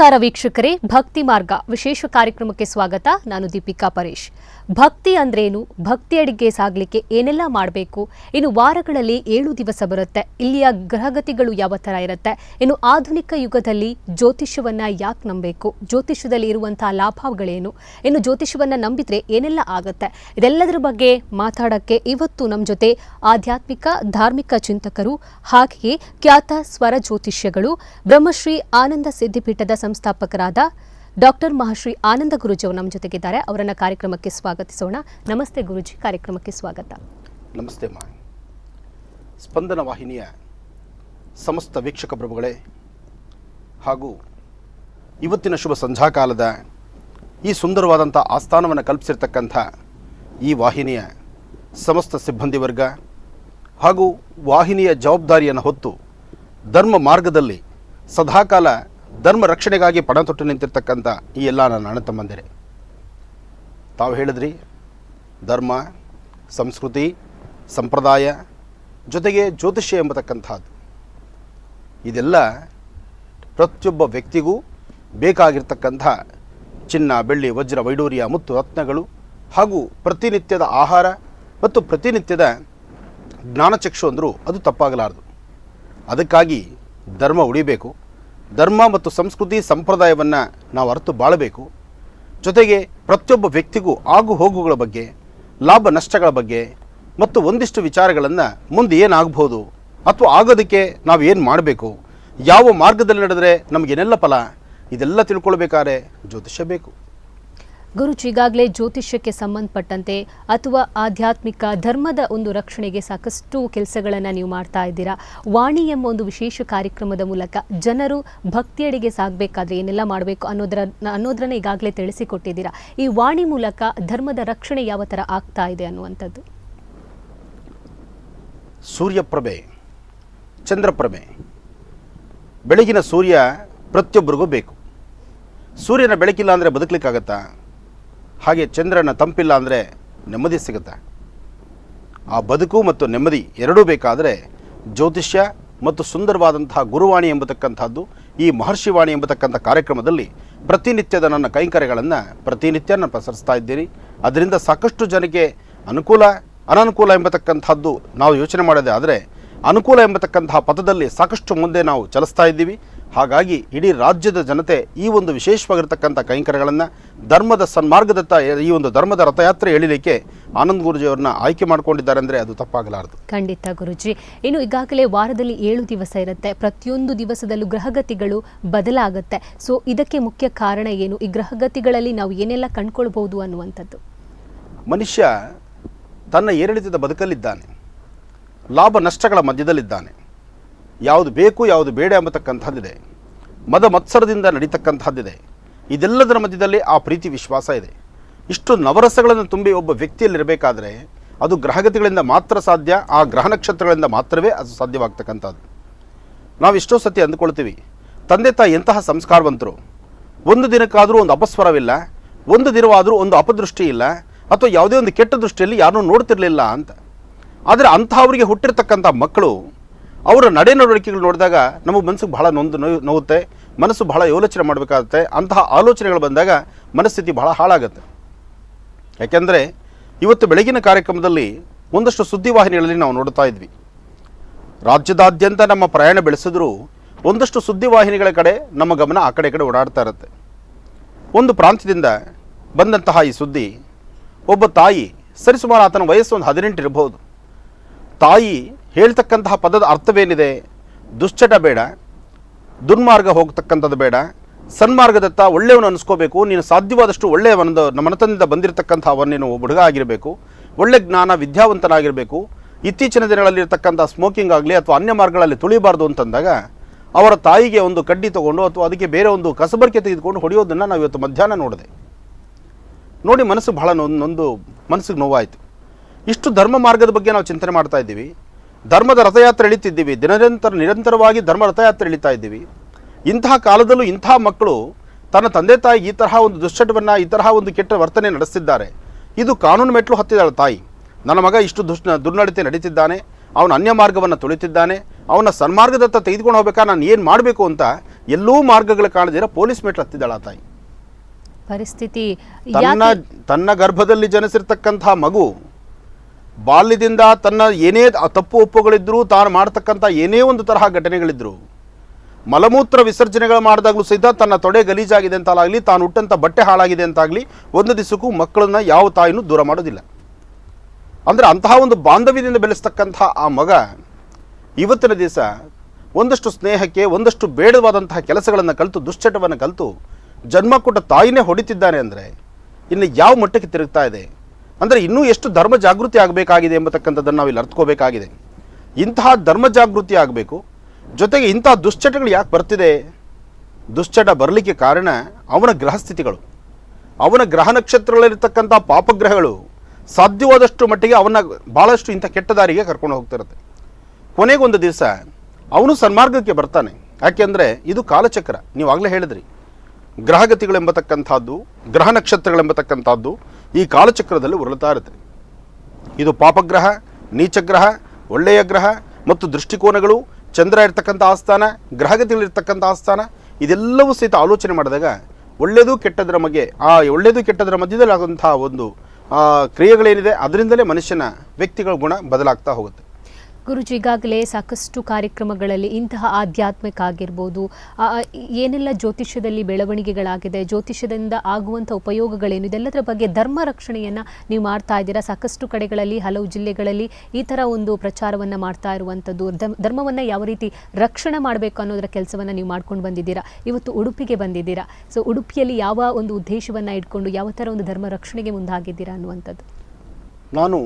ನಮಸ್ಕಾರ ವೀಕ್ಷಕರೇ, ಭಕ್ತಿ ಮಾರ್ಗ ವಿಶೇಷ ಕಾರ್ಯಕ್ರಮಕ್ಕೆ ಸ್ವಾಗತ. ನಾನು ದೀಪಿಕಾ ಪರೇಶ್. ಭಕ್ತಿ ಅಂದ್ರೇನು, ಭಕ್ತಿಯಡಿಗೆ ಸಾಗಲಿಕ್ಕೆ ಏನೆಲ್ಲ ಮಾಡಬೇಕು, ಇನ್ನು ವಾರಗಳಲ್ಲಿ 7 ದಿವಸ ಬರುತ್ತೆ, ಇಲ್ಲಿಯ ಗ್ರಹಗತಿಗಳು ಯಾವ ಥರ ಇರುತ್ತೆ, ಇನ್ನು ಆಧುನಿಕ ಯುಗದಲ್ಲಿ ಜ್ಯೋತಿಷ್ಯವನ್ನ ಯಾಕೆ ನಂಬಬೇಕು, ಜ್ಯೋತಿಷ್ಯದಲ್ಲಿ ಇರುವಂತಹ ಲಾಭಗಳೇನು, ಇನ್ನು ಜ್ಯೋತಿಷ್ಯವನ್ನ ನಂಬಿದ್ರೆ ಏನೆಲ್ಲ ಆಗುತ್ತೆ, ಇದೆಲ್ಲದರ ಬಗ್ಗೆ ಮಾತಾಡಕ್ಕೆ ಇವತ್ತು ನಮ್ಮ ಜೊತೆ ಆಧ್ಯಾತ್ಮಿಕ ಧಾರ್ಮಿಕ ಚಿಂತಕರು ಹಾಗೆಯೇ ಖ್ಯಾತ ಸ್ವರ ಜ್ಯೋತಿಷ್ಯಗಳು ಬ್ರಹ್ಮಶ್ರೀ ಆನಂದ ಸಿದ್ಧಿಪೀಠದ ಸಂಸ್ಥಾಪಕರಾದ ಡಾಕ್ಟರ್ ಮಹಾಶ್ರೀ ಆನಂದ ಗುರೂಜಿ ಅವರು ನಮ್ಮ ಜೊತೆಗಿದ್ದಾರೆ. ಅವರನ್ನ ಕಾರ್ಯಕ್ರಮಕ್ಕೆ ಸ್ವಾಗತಿಸೋಣ. ನಮಸ್ತೆ ಗುರೂಜಿ, ಕಾರ್ಯಕ್ರಮಕ್ಕೆ ಸ್ವಾಗತ. ನಮಸ್ತೆ ಮಾ. ಸ್ಪಂದನ ವಾಹಿನಿಯ ಸಮಸ್ತ ವೀಕ್ಷಕ ಪ್ರಭುಗಳೇ ಹಾಗೂ ಇವತ್ತಿನ ಶುಭ ಸಂಧ್ಯಾಕಾಲದ ಈ ಸುಂದರವಾದಂಥ ಆಸ್ಥಾನವನ್ನು ಕಲ್ಪಿಸಿರ್ತಕ್ಕಂಥ ಈ ವಾಹಿನಿಯ ಸಮಸ್ತ ಸಿಬ್ಬಂದಿ ವರ್ಗ ಹಾಗೂ ವಾಹಿನಿಯ ಜವಾಬ್ದಾರಿಯನ್ನು ಹೊತ್ತು ಧರ್ಮ ಮಾರ್ಗದಲ್ಲಿ ಸದಾಕಾಲ ಧರ್ಮ ರಕ್ಷಣೆಗಾಗಿ ಪಣ ತೊಟ್ಟು ನಿಂತಿರ್ತಕ್ಕಂಥ ಈ ಎಲ್ಲ ನನ್ನ ಅಣ್ಣ ತಮ್ಮಂದಿರೇ, ತಾವು ಹೇಳಿದ್ರಿ ಧರ್ಮ, ಸಂಸ್ಕೃತಿ, ಸಂಪ್ರದಾಯ ಜೊತೆಗೆ ಜ್ಯೋತಿಷ್ಯ ಎಂಬತಕ್ಕಂಥದ್ದು ಇದೆಲ್ಲ ಪ್ರತಿಯೊಬ್ಬ ವ್ಯಕ್ತಿಗೂ ಬೇಕಾಗಿರ್ತಕ್ಕಂಥ ಚಿನ್ನ, ಬೆಳ್ಳಿ, ವಜ್ರ, ವೈಡೂರ್ಯ, ಮುತ್ತು, ರತ್ನಗಳು ಹಾಗೂ ಪ್ರತಿನಿತ್ಯದ ಆಹಾರ ಮತ್ತು ಪ್ರತಿನಿತ್ಯದ ಜ್ಞಾನಚಕ್ಷು ಅಂದರೂ ಅದು ತಪ್ಪಾಗಲಾರದು. ಅದಕ್ಕಾಗಿ ಧರ್ಮ ಉಳಿಬೇಕು, ಧರ್ಮ ಮತ್ತು ಸಂಸ್ಕೃತಿ ಸಂಪ್ರದಾಯವನ್ನು ನಾವು ಅರಿತು ಬಾಳಬೇಕು. ಜೊತೆಗೆ ಪ್ರತಿಯೊಬ್ಬ ವ್ಯಕ್ತಿಗೂ ಆಗು ಹೋಗುಗಳ ಬಗ್ಗೆ, ಲಾಭ ನಷ್ಟಗಳ ಬಗ್ಗೆ ಮತ್ತು ಒಂದಿಷ್ಟು ವಿಚಾರಗಳನ್ನು ಮುಂದೆ ಏನಾಗಬಹುದು ಅಥವಾ ಆಗೋದಕ್ಕೆ ನಾವು ಏನು ಮಾಡಬೇಕು, ಯಾವ ಮಾರ್ಗದಲ್ಲಿ ನಡೆದರೆ ನಮಗೇನೆಲ್ಲ ಫಲ, ಇದೆಲ್ಲ ತಿಳ್ಕೊಳ್ಬೇಕಾದ್ರೆ ಜ್ಯೋತಿಷ್ಯ ಬೇಕು. ಗುರುಜಿ, ಈಗಾಗಲೇ ಜ್ಯೋತಿಷ್ಯಕ್ಕೆ ಸಂಬಂಧಪಟ್ಟಂತೆ ಅಥವಾ ಆಧ್ಯಾತ್ಮಿಕ ಧರ್ಮದ ಒಂದು ರಕ್ಷಣೆಗೆ ಸಾಕಷ್ಟು ಕೆಲಸಗಳನ್ನು ನೀವು ಮಾಡ್ತಾ ಇದ್ದೀರಾ. ವಾಣಿ ಎಂಬ ಒಂದು ವಿಶೇಷ ಕಾರ್ಯಕ್ರಮದ ಮೂಲಕ ಜನರು ಭಕ್ತಿಯಡೆಗೆ ಸಾಗಬೇಕಾದ್ರೆ ಏನೆಲ್ಲ ಮಾಡಬೇಕು ಅನ್ನೋದನ್ನ ಈಗಾಗಲೇ ತಿಳಿಸಿಕೊಟ್ಟಿದ್ದೀರಾ. ಈ ವಾಣಿ ಮೂಲಕ ಧರ್ಮದ ರಕ್ಷಣೆ ಯಾವ ಥರ ಆಗ್ತಾ ಇದೆ ಅನ್ನುವಂಥದ್ದು. ಸೂರ್ಯಪ್ರಭೆ, ಚಂದ್ರಪ್ರಭೆ, ಬೆಳಗಿನ ಸೂರ್ಯ ಪ್ರತಿಯೊಬ್ಬರಿಗೂ ಬೇಕು. ಸೂರ್ಯನ ಬೆಳಕಿಲ್ಲ ಅಂದರೆ ಬದುಕಲಿಕ್ಕಾಗತ್ತಾ? ಹಾಗೆ ಚಂದ್ರನ ತಂಪಿಲ್ಲ ಅಂದರೆ ನೆಮ್ಮದಿ ಸಿಗುತ್ತಾ? ಆ ಬದುಕು ಮತ್ತು ನೆಮ್ಮದಿ ಎರಡೂ ಬೇಕಾದರೆ ಜ್ಯೋತಿಷ್ಯ ಮತ್ತು ಸುಂದರವಾದಂತಹ ಗುರುವಾಣಿ ಎಂಬತಕ್ಕಂಥದ್ದು, ಈ ಮಹರ್ಷಿವಾಣಿ ಎಂಬತಕ್ಕಂಥ ಕಾರ್ಯಕ್ರಮದಲ್ಲಿ ಪ್ರತಿನಿತ್ಯದ ನನ್ನ ಕೈಂಕರ್ಯಗಳನ್ನು ಪ್ರತಿನಿತ್ಯ ನಾನು ಪ್ರಸರಿಸ್ತಾ ಇದ್ದೀನಿ. ಅದರಿಂದ ಸಾಕಷ್ಟು ಜನಕ್ಕೆ ಅನುಕೂಲ ಅನನುಕೂಲ ಎಂಬತಕ್ಕಂಥದ್ದು ನಾವು ಯೋಚನೆ ಮಾಡೋದೇ ಆದರೆ ಅನುಕೂಲ ಎಂಬತಕ್ಕಂತಹ ಪಥದಲ್ಲಿ ಸಾಕಷ್ಟು ಮುಂದೆ ನಾವು ಚಲಿಸ್ತಾ ಇದ್ದೀವಿ. ಹಾಗಾಗಿ ಇಡೀ ರಾಜ್ಯದ ಜನತೆ ಈ ಒಂದು ವಿಶೇಷವಾಗಿರ್ತಕ್ಕಂಥ ಕೈಂಕರ್ಯಗಳನ್ನು ಧರ್ಮದ ಸನ್ಮಾರ್ಗದತ್ತ ಈ ಒಂದು ಧರ್ಮದ ರಥಯಾತ್ರೆ ಎಳಿಲಿಕ್ಕೆ ಆನಂದ್ ಗುರೂಜಿ ಅವರನ್ನ ಆಯ್ಕೆ ಮಾಡ್ಕೊಂಡಿದ್ದಾರೆ ಅಂದರೆ ಅದು ತಪ್ಪಾಗಲಾರದು. ಖಂಡಿತ ಗುರೂಜಿ. ಇನ್ನು ಈಗಾಗಲೇ ವಾರದಲ್ಲಿ 7 ದಿವಸ ಇರುತ್ತೆ, ಪ್ರತಿಯೊಂದು ದಿವಸದಲ್ಲೂ ಗ್ರಹಗತಿಗಳು ಬದಲಾಗುತ್ತೆ. ಸೊ ಇದಕ್ಕೆ ಮುಖ್ಯ ಕಾರಣ ಏನು, ಈ ಗ್ರಹಗತಿಗಳಲ್ಲಿ ನಾವು ಏನೆಲ್ಲ ಕಂಡುಕೊಳ್ಬಹುದು ಅನ್ನುವಂಥದ್ದು? ಮನುಷ್ಯ ತನ್ನ ಏರಿಳಿತದ ಬದುಕಲ್ಲಿದ್ದಾನೆ, ಲಾಭ ನಷ್ಟಗಳ ಮಧ್ಯದಲ್ಲಿದ್ದಾನೆ. ಯಾವುದು ಬೇಕು ಯಾವುದು ಬೇಡ ಎಂಬತಕ್ಕಂಥದ್ದಿದೆ, ಮದ ಮತ್ಸರದಿಂದ ನಡೀತಕ್ಕಂಥದ್ದಿದೆ. ಇದೆಲ್ಲದರ ಮಧ್ಯದಲ್ಲಿ ಆ ಪ್ರೀತಿ ವಿಶ್ವಾಸ ಇದೆ. ಇಷ್ಟು ನವರಸಗಳನ್ನು ತುಂಬಿ ಒಬ್ಬ ವ್ಯಕ್ತಿಯಲ್ಲಿರಬೇಕಾದ್ರೆ ಅದು ಗ್ರಹಗತಿಗಳಿಂದ ಮಾತ್ರ ಸಾಧ್ಯ, ಆ ಗ್ರಹ ನಕ್ಷತ್ರಗಳಿಂದ ಮಾತ್ರವೇ ಅದು ಸಾಧ್ಯವಾಗ್ತಕ್ಕಂಥದ್ದು. ನಾವು ಎಷ್ಟೋ ಸತಿ ಅಂದ್ಕೊಳ್ತೀವಿ, ತಂದೆ ತಾಯಿ ಎಂತಹ ಸಂಸ್ಕಾರವಂತರು, ಒಂದು ದಿನಕ್ಕಾದರೂ ಒಂದು ಅಪಸ್ವರವಿಲ್ಲ, ಒಂದು ದಿನವಾದರೂ ಒಂದು ಅಪದೃಷ್ಟಿ ಇಲ್ಲ, ಅಥವಾ ಯಾವುದೇ ಒಂದು ಕೆಟ್ಟ ದೃಷ್ಟಿಯಲ್ಲಿ ಯಾರನ್ನೂ ನೋಡ್ತಿರಲಿಲ್ಲ ಅಂತ. ಆದರೆ ಅಂಥವರಿಗೆ ಹುಟ್ಟಿರ್ತಕ್ಕಂಥ ಮಕ್ಕಳು ಅವರ ನಡೆನುಡಿಕೆಗಳು ನೋಡಿದಾಗ ನಮಗೆ ಮನಸ್ಸಿಗೆ ಬಹಳ ನೋವುತ್ತೆ, ಮನಸ್ಸು ಬಹಳ ಯೋಚನೆ ಮಾಡಬೇಕಾಗುತ್ತೆ. ಅಂತಹ ಆಲೋಚನೆಗಳು ಬಂದಾಗ ಮನಸ್ಥಿತಿ ಬಹಳ ಹಾಳಾಗುತ್ತೆ. ಯಾಕೆಂದರೆ ಇವತ್ತು ಬೆಳಗಿನ ಕಾರ್ಯಕ್ರಮದಲ್ಲಿ ಒಂದಷ್ಟು ಸುದ್ದಿವಾಹಿನಿಗಳಲ್ಲಿ ನಾವು ನೋಡ್ತಾ ಇದ್ವಿ. ರಾಜ್ಯದಾದ್ಯಂತ ನಮ್ಮ ಪ್ರಯಾಣ ಬೆಳೆಸಿದ್ರೂ ಒಂದಷ್ಟು ಸುದ್ದಿವಾಹಿನಿಗಳ ಕಡೆ ನಮ್ಮ ಗಮನ ಆ ಕಡೆ ಓಡಾಡ್ತಾ ಇರುತ್ತೆ. ಒಂದು ಪ್ರಾಂತ್ಯದಿಂದ ಬಂದಂತಹ ಈ ಸುದ್ದಿ, ಒಬ್ಬ ತಾಯಿ, ಸರಿಸುಮಾರು ಆತನ ವಯಸ್ಸು ಒಂದು 18 ಇರಬಹುದು, ತಾಯಿ ಹೇಳ್ತಕ್ಕಂತಹ ಪದದ ಅರ್ಥವೇನಿದೆ, ದುಶ್ಚಟ ಬೇಡ, ದುರ್ಮಾರ್ಗ ಹೋಗ್ತಕ್ಕಂಥದ್ದು ಬೇಡ, ಸನ್ಮಾರ್ಗದತ್ತ ಒಳ್ಳೆಯವನು ಅನಿಸ್ಕೋಬೇಕು, ನೀನು ಸಾಧ್ಯವಾದಷ್ಟು ಒಳ್ಳೆಯ ನಮ್ಮ ಮನತನದಿಂದ ಬಂದಿರತಕ್ಕಂಥ ನೀನು ಹುಡುಗ ಆಗಿರಬೇಕು, ಒಳ್ಳೆ ಜ್ಞಾನ ವಿದ್ಯಾವಂತನಾಗಿರಬೇಕು, ಇತ್ತೀಚಿನ ದಿನಗಳಲ್ಲಿರ್ತಕ್ಕಂಥ ಸ್ಮೋಕಿಂಗ್ ಆಗಲಿ ಅಥವಾ ಅನ್ಯ ಮಾರ್ಗಗಳಲ್ಲಿ ತುಳಿಬಾರ್ದು ಅಂತಂದಾಗ ಅವರ ತಾಯಿಗೆ ಒಂದು ಕಡ್ಡಿ ತೊಗೊಂಡು ಅಥವಾ ಅದಕ್ಕೆ ಬೇರೆ ಒಂದು ಕಸಬರಿಕೆ ತೆಗೆದುಕೊಂಡು ಹೊಡೆಯೋದನ್ನು ನಾವು ಇವತ್ತು ಮಧ್ಯಾಹ್ನ ನೋಡಿ ಮನಸ್ಸು ಬಹಳ ಮನಸ್ಸಿಗೆ ನೋವಾಯಿತು. ಇಷ್ಟು ಧರ್ಮ ಮಾರ್ಗದ ಬಗ್ಗೆ ನಾವು ಚಿಂತನೆ ಮಾಡ್ತಾ ಇದ್ದೀವಿ, ಧರ್ಮದ ರಥಯಾತ್ರೆ ಎಳಿತಿದ್ದೀವಿ, ನಿರಂತರವಾಗಿ ಧರ್ಮ ರಥಯಾತ್ರೆ ಎಳಿತಾ ಇದ್ದೀವಿ. ಇಂತಹ ಕಾಲದಲ್ಲೂ ಇಂತಹ ಮಕ್ಕಳು ತನ್ನ ತಂದೆ ತಾಯಿ ಈ ತರಹ ಒಂದು ದುಶ್ಚಟವನ್ನು, ಈ ತರಹ ಒಂದು ಕೆಟ್ಟ ವರ್ತನೆ ನಡೆಸ್ತಿದ್ದಾರೆ. ಇದು ಕಾನೂನು ಮೆಟ್ಲು ಹತ್ತಿದ್ದಾಳೆ ತಾಯಿ. ನನ್ನ ಮಗ ಇಷ್ಟು ದುರ್ನಡತೆ ನಡೀತಿದ್ದಾನೆ, ಅವನ ಅನ್ಯ ಮಾರ್ಗವನ್ನು ತುಳಿತಿದ್ದಾನೆ, ಅವನ ಸನ್ಮಾರ್ಗದತ್ತ ತೆಗೆದುಕೊಂಡು ಹೋಗ್ಬೇಕಾ, ನಾನು ಏನು ಮಾಡಬೇಕು ಅಂತ ಎಲ್ಲೂ ಮಾರ್ಗಗಳು ಕಾಣದಿರ ಪೊಲೀಸ್ ಮೆಟ್ಲು ಹತ್ತಿದ್ದಾಳ ಆ ತಾಯಿ. ಪರಿಸ್ಥಿತಿ ತನ್ನ ಗರ್ಭದಲ್ಲಿ ಜನಿಸಿರ್ತಕ್ಕಂಥ ಮಗು ಬಾಲ್ಯದಿಂದ ತನ್ನ ಏನೇ ತಪ್ಪು ಒಪ್ಪುಗಳಿದ್ರು, ತಾನು ಮಾಡ್ತಕ್ಕಂಥ ಏನೇ ಒಂದು ತರಹ ಘಟನೆಗಳಿದ್ರು, ಮಲಮೂತ್ರ ವಿಸರ್ಜನೆಗಳು ಮಾಡಿದಾಗಲೂ ಸಹಿತ ತನ್ನ ತೊಡೆ ಗಲೀಜಾಗಿದೆ ಅಂತಾಗಲಿ, ತಾನು ಹುಟ್ಟಂಥ ಬಟ್ಟೆ ಹಾಳಾಗಿದೆ ಅಂತಾಗಲಿ ಒಂದು ದಿವಸಕ್ಕೂ ಮಕ್ಕಳನ್ನ ಯಾವ ತಾಯಿನೂ ದೂರ ಮಾಡೋದಿಲ್ಲ. ಅಂದರೆ ಅಂತಹ ಒಂದು ಬಾಂಧವ್ಯದಿಂದ ಬೆಳೆಸ್ತಕ್ಕಂಥ ಆ ಮಗ ಇವತ್ತಿನ ದಿವಸ ಒಂದಷ್ಟು ಸ್ನೇಹಕ್ಕೆ, ಒಂದಷ್ಟು ಬೇಡವಾದಂತಹ ಕೆಲಸಗಳನ್ನು ಕಲಿತು, ದುಶ್ಚಟವನ್ನು ಕಲಿತು ಜನ್ಮ ಕೊಟ್ಟ ತಾಯಿನೇ ಹೊಡಿತಿದ್ದಾನೆ ಅಂದರೆ ಇನ್ನು ಯಾವ ಮಟ್ಟಕ್ಕೆ ತಿರುಗ್ತಾ ಇದೆ ಅಂದರೆ ಇನ್ನೂ ಎಷ್ಟು ಧರ್ಮ ಜಾಗೃತಿ ಆಗಬೇಕಾಗಿದೆ ಎಂಬತಕ್ಕಂಥದ್ದನ್ನು ನಾವಿಲ್ಲಿ ಅರ್ಥಕೋಬೇಕಾಗಿದೆ. ಇಂತಹ ಧರ್ಮ ಜಾಗೃತಿ ಆಗಬೇಕು. ಜೊತೆಗೆ ಇಂತಹ ದುಶ್ಚಟಗಳು ಯಾಕೆ ಬರ್ತಿದೆ? ದುಶ್ಚಟ ಬರಲಿಕ್ಕೆ ಕಾರಣ ಅವನ ಗ್ರಹಸ್ಥಿತಿಗಳು, ಅವನ ಗ್ರಹ ನಕ್ಷತ್ರಗಳಲ್ಲಿರ್ತಕ್ಕಂಥ ಪಾಪಗ್ರಹಗಳು ಸಾಧ್ಯವಾದಷ್ಟು ಮಟ್ಟಿಗೆ ಅವನ ಭಾಳಷ್ಟು ಇಂಥ ಕೆಟ್ಟ ದಾರಿಗೆ ಕರ್ಕೊಂಡು ಹೋಗ್ತಿರುತ್ತೆ. ಕೊನೆಗೊಂದು ದಿವಸ ಅವನು ಸನ್ಮಾರ್ಗಕ್ಕೆ ಬರ್ತಾನೆ. ಯಾಕೆಂದರೆ ಇದು ಕಾಲಚಕ್ರ. ನೀವು ಆಗಲೇ ಹೇಳಿದ್ರಿ, ಗ್ರಹಗತಿಗಳೆಂಬತಕ್ಕಂಥದ್ದು, ಗ್ರಹ ನಕ್ಷತ್ರಗಳೆಂಬತಕ್ಕಂಥದ್ದು ಈ ಕಾಲಚಕ್ರದಲ್ಲಿ ಉರುಳುತ್ತಾ ಇರುತ್ತೆ. ಇದು ಪಾಪಗ್ರಹ, ನೀಚಗ್ರಹ, ಒಳ್ಳೆಯ ಗ್ರಹ ಮತ್ತು ದೃಷ್ಟಿಕೋನಗಳು, ಚಂದ್ರ ಇರ್ತಕ್ಕಂಥ ಆಸ್ಥಾನ, ಗ್ರಹಗತಿಗಳಿರ್ತಕ್ಕಂಥ ಆಸ್ಥಾನ, ಇದೆಲ್ಲವೂ ಸಹಿತ ಆಲೋಚನೆ ಮಾಡಿದಾಗ ಒಳ್ಳೆಯದು ಕೆಟ್ಟದರ ಒಳ್ಳೆಯದು ಕೆಟ್ಟದರ ಮಧ್ಯದಲ್ಲಿ ಆಗುವಂತಹ ಒಂದು ಕ್ರಿಯೆಗಳೇನಿದೆ ಅದರಿಂದಲೇ ಮನುಷ್ಯನ ವ್ಯಕ್ತಿಗಳ ಗುಣ ಬದಲಾಗ್ತಾ ಹೋಗುತ್ತೆ. ಗುರುಜಿ, ಈಗಾಗಲೇ ಸಾಕಷ್ಟು ಕಾರ್ಯಕ್ರಮಗಳಲ್ಲಿ ಇಂತಹ ಆಧ್ಯಾತ್ಮಿಕ ಆಗಿರ್ಬೋದು, ಏನೆಲ್ಲ ಜ್ಯೋತಿಷ್ಯದಲ್ಲಿ ಬೆಳವಣಿಗೆಗಳಾಗಿದೆ, ಜ್ಯೋತಿಷ್ಯದಿಂದ ಆಗುವಂಥ ಉಪಯೋಗಗಳೇನು, ಇದೆಲ್ಲದರ ಬಗ್ಗೆ ಧರ್ಮ ರಕ್ಷಣೆಯನ್ನು ನೀವು ಮಾಡ್ತಾ ಇದ್ದೀರಾ. ಸಾಕಷ್ಟು ಕಡೆಗಳಲ್ಲಿ, ಹಲವು ಜಿಲ್ಲೆಗಳಲ್ಲಿ ಈ ಥರ ಒಂದು ಪ್ರಚಾರವನ್ನು ಮಾಡ್ತಾ ಇರುವಂಥದ್ದು, ಧರ್ಮವನ್ನು ಯಾವ ರೀತಿ ರಕ್ಷಣೆ ಮಾಡಬೇಕು ಅನ್ನೋದರ ಕೆಲಸವನ್ನು ನೀವು ಮಾಡ್ಕೊಂಡು ಬಂದಿದ್ದೀರಾ. ಇವತ್ತು ಉಡುಪಿಗೆ ಬಂದಿದ್ದೀರಾ. ಸೊ ಉಡುಪಿಯಲ್ಲಿ ಯಾವ ಒಂದು ಉದ್ದೇಶವನ್ನು ಇಟ್ಕೊಂಡು ಯಾವ ಥರ ಒಂದು ಧರ್ಮ ರಕ್ಷಣೆಗೆ ಮುಂದಾಗಿದ್ದೀರಾ ಅನ್ನುವಂಥದ್ದು? ನಾನು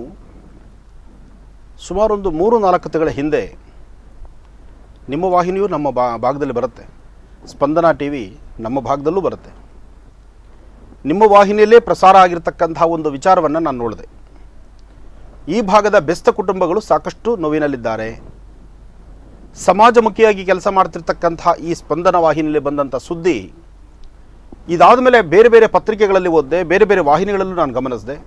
ಸುಮಾರು ಒಂದು 3-4 ತಿಂಗಳ ಹಿಂದೆ ನಿಮ್ಮ ವಾಹಿನಿಯು ನಮ್ಮ ಭಾಗದಲ್ಲಿ ಬರುತ್ತೆ, ಸ್ಪಂದನ ಟಿ ವಿ ನಮ್ಮ ಭಾಗದಲ್ಲೂ ಬರುತ್ತೆ. ನಿಮ್ಮ ವಾಹಿನಿಯಲ್ಲೇ ಪ್ರಸಾರ ಆಗಿರ್ತಕ್ಕಂಥ ಒಂದು ವಿಚಾರವನ್ನು ನಾನು ನೋಡಿದೆ. ಈ ಭಾಗದ ಬೆಸ್ತ ಕುಟುಂಬಗಳು ಸಾಕಷ್ಟು ನೋವಿನಲ್ಲಿದ್ದಾರೆ. ಸಮಾಜಮುಖಿಯಾಗಿ ಕೆಲಸ ಮಾಡ್ತಿರ್ತಕ್ಕಂಥ ಈ ಸ್ಪಂದನ ವಾಹಿನಿಯಲ್ಲಿ ಬಂದಂಥ ಸುದ್ದಿ ಇದಾದ ಮೇಲೆ ಬೇರೆ ಬೇರೆ ಪತ್ರಿಕೆಗಳಲ್ಲಿ ಓದಿದೆ, ಬೇರೆ ಬೇರೆ ವಾಹಿನಿಗಳಲ್ಲೂ ನಾನು ಗಮನಿಸಿದೆ.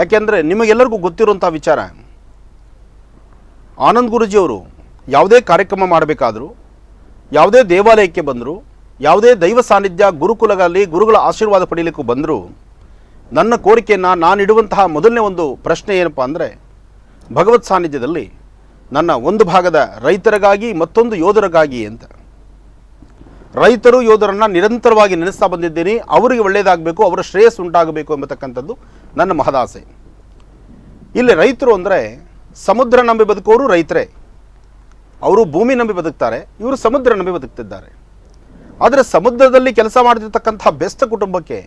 ಯಾಕೆಂದರೆ ನಿಮಗೆಲ್ಲರಿಗೂ ಗೊತ್ತಿರುವಂಥ ವಿಚಾರ, ಆನಂದ್ ಗುರೂಜಿಯವರು ಯಾವುದೇ ಕಾರ್ಯಕ್ರಮ ಮಾಡಬೇಕಾದರೂ, ಯಾವುದೇ ದೇವಾಲಯಕ್ಕೆ ಬಂದರು, ಯಾವುದೇ ದೈವ ಸಾನ್ನಿಧ್ಯ ಗುರುಕುಲಗಳಲ್ಲಿ ಗುರುಗಳ ಆಶೀರ್ವಾದ ಪಡೀಲಿಕ್ಕೂ ಬಂದರೂ ನನ್ನ ಕೋರಿಕೆಯನ್ನು ನಾನಿಡುವಂತಹ ಮೊದಲನೇ ಒಂದು ಪ್ರಶ್ನೆ ಏನಪ್ಪ ಅಂದರೆ, ಭಗವತ್ ಸಾನ್ನಿಧ್ಯದಲ್ಲಿ ನನ್ನ ಒಂದು ಭಾಗದ ರೈತರಿಗಾಗಿ ಮತ್ತೊಂದು ಯೋಧರಿಗಾಗಿ ಅಂತ. ರೈತರು ಯೋಧರನ್ನು ನಿರಂತರವಾಗಿ ನೆನೆಸ್ತಾ ಬಂದಿದ್ದೀನಿ. ಅವರಿಗೆ ಒಳ್ಳೆಯದಾಗಬೇಕು, ಅವರ ಶ್ರೇಯಸ್ಸು ಉಂಟಾಗಬೇಕು ಎಂಬತಕ್ಕಂಥದ್ದು ನನ್ನ ಮಹದಾಸೆ. ಇಲ್ಲಿ ರೈತರು ಅಂದರೆ ಸಮುದ್ರ ನಂಬಿ ಬದುಕೋರು ರೈತರೇ. ಅವರು ಭೂಮಿ ನಂಬಿ ಬದುಕ್ತಾರೆ, ಇವರು ಸಮುದ್ರ ನಂಬಿ ಬದುಕ್ತಿದ್ದಾರೆ. ಆದರೆ ಸಮುದ್ರದಲ್ಲಿ ಕೆಲಸ ಮಾಡ್ತಿರ್ತಕ್ಕಂಥ ಬೆಸ್ತ ಕುಟುಂಬಕ್ಕೆ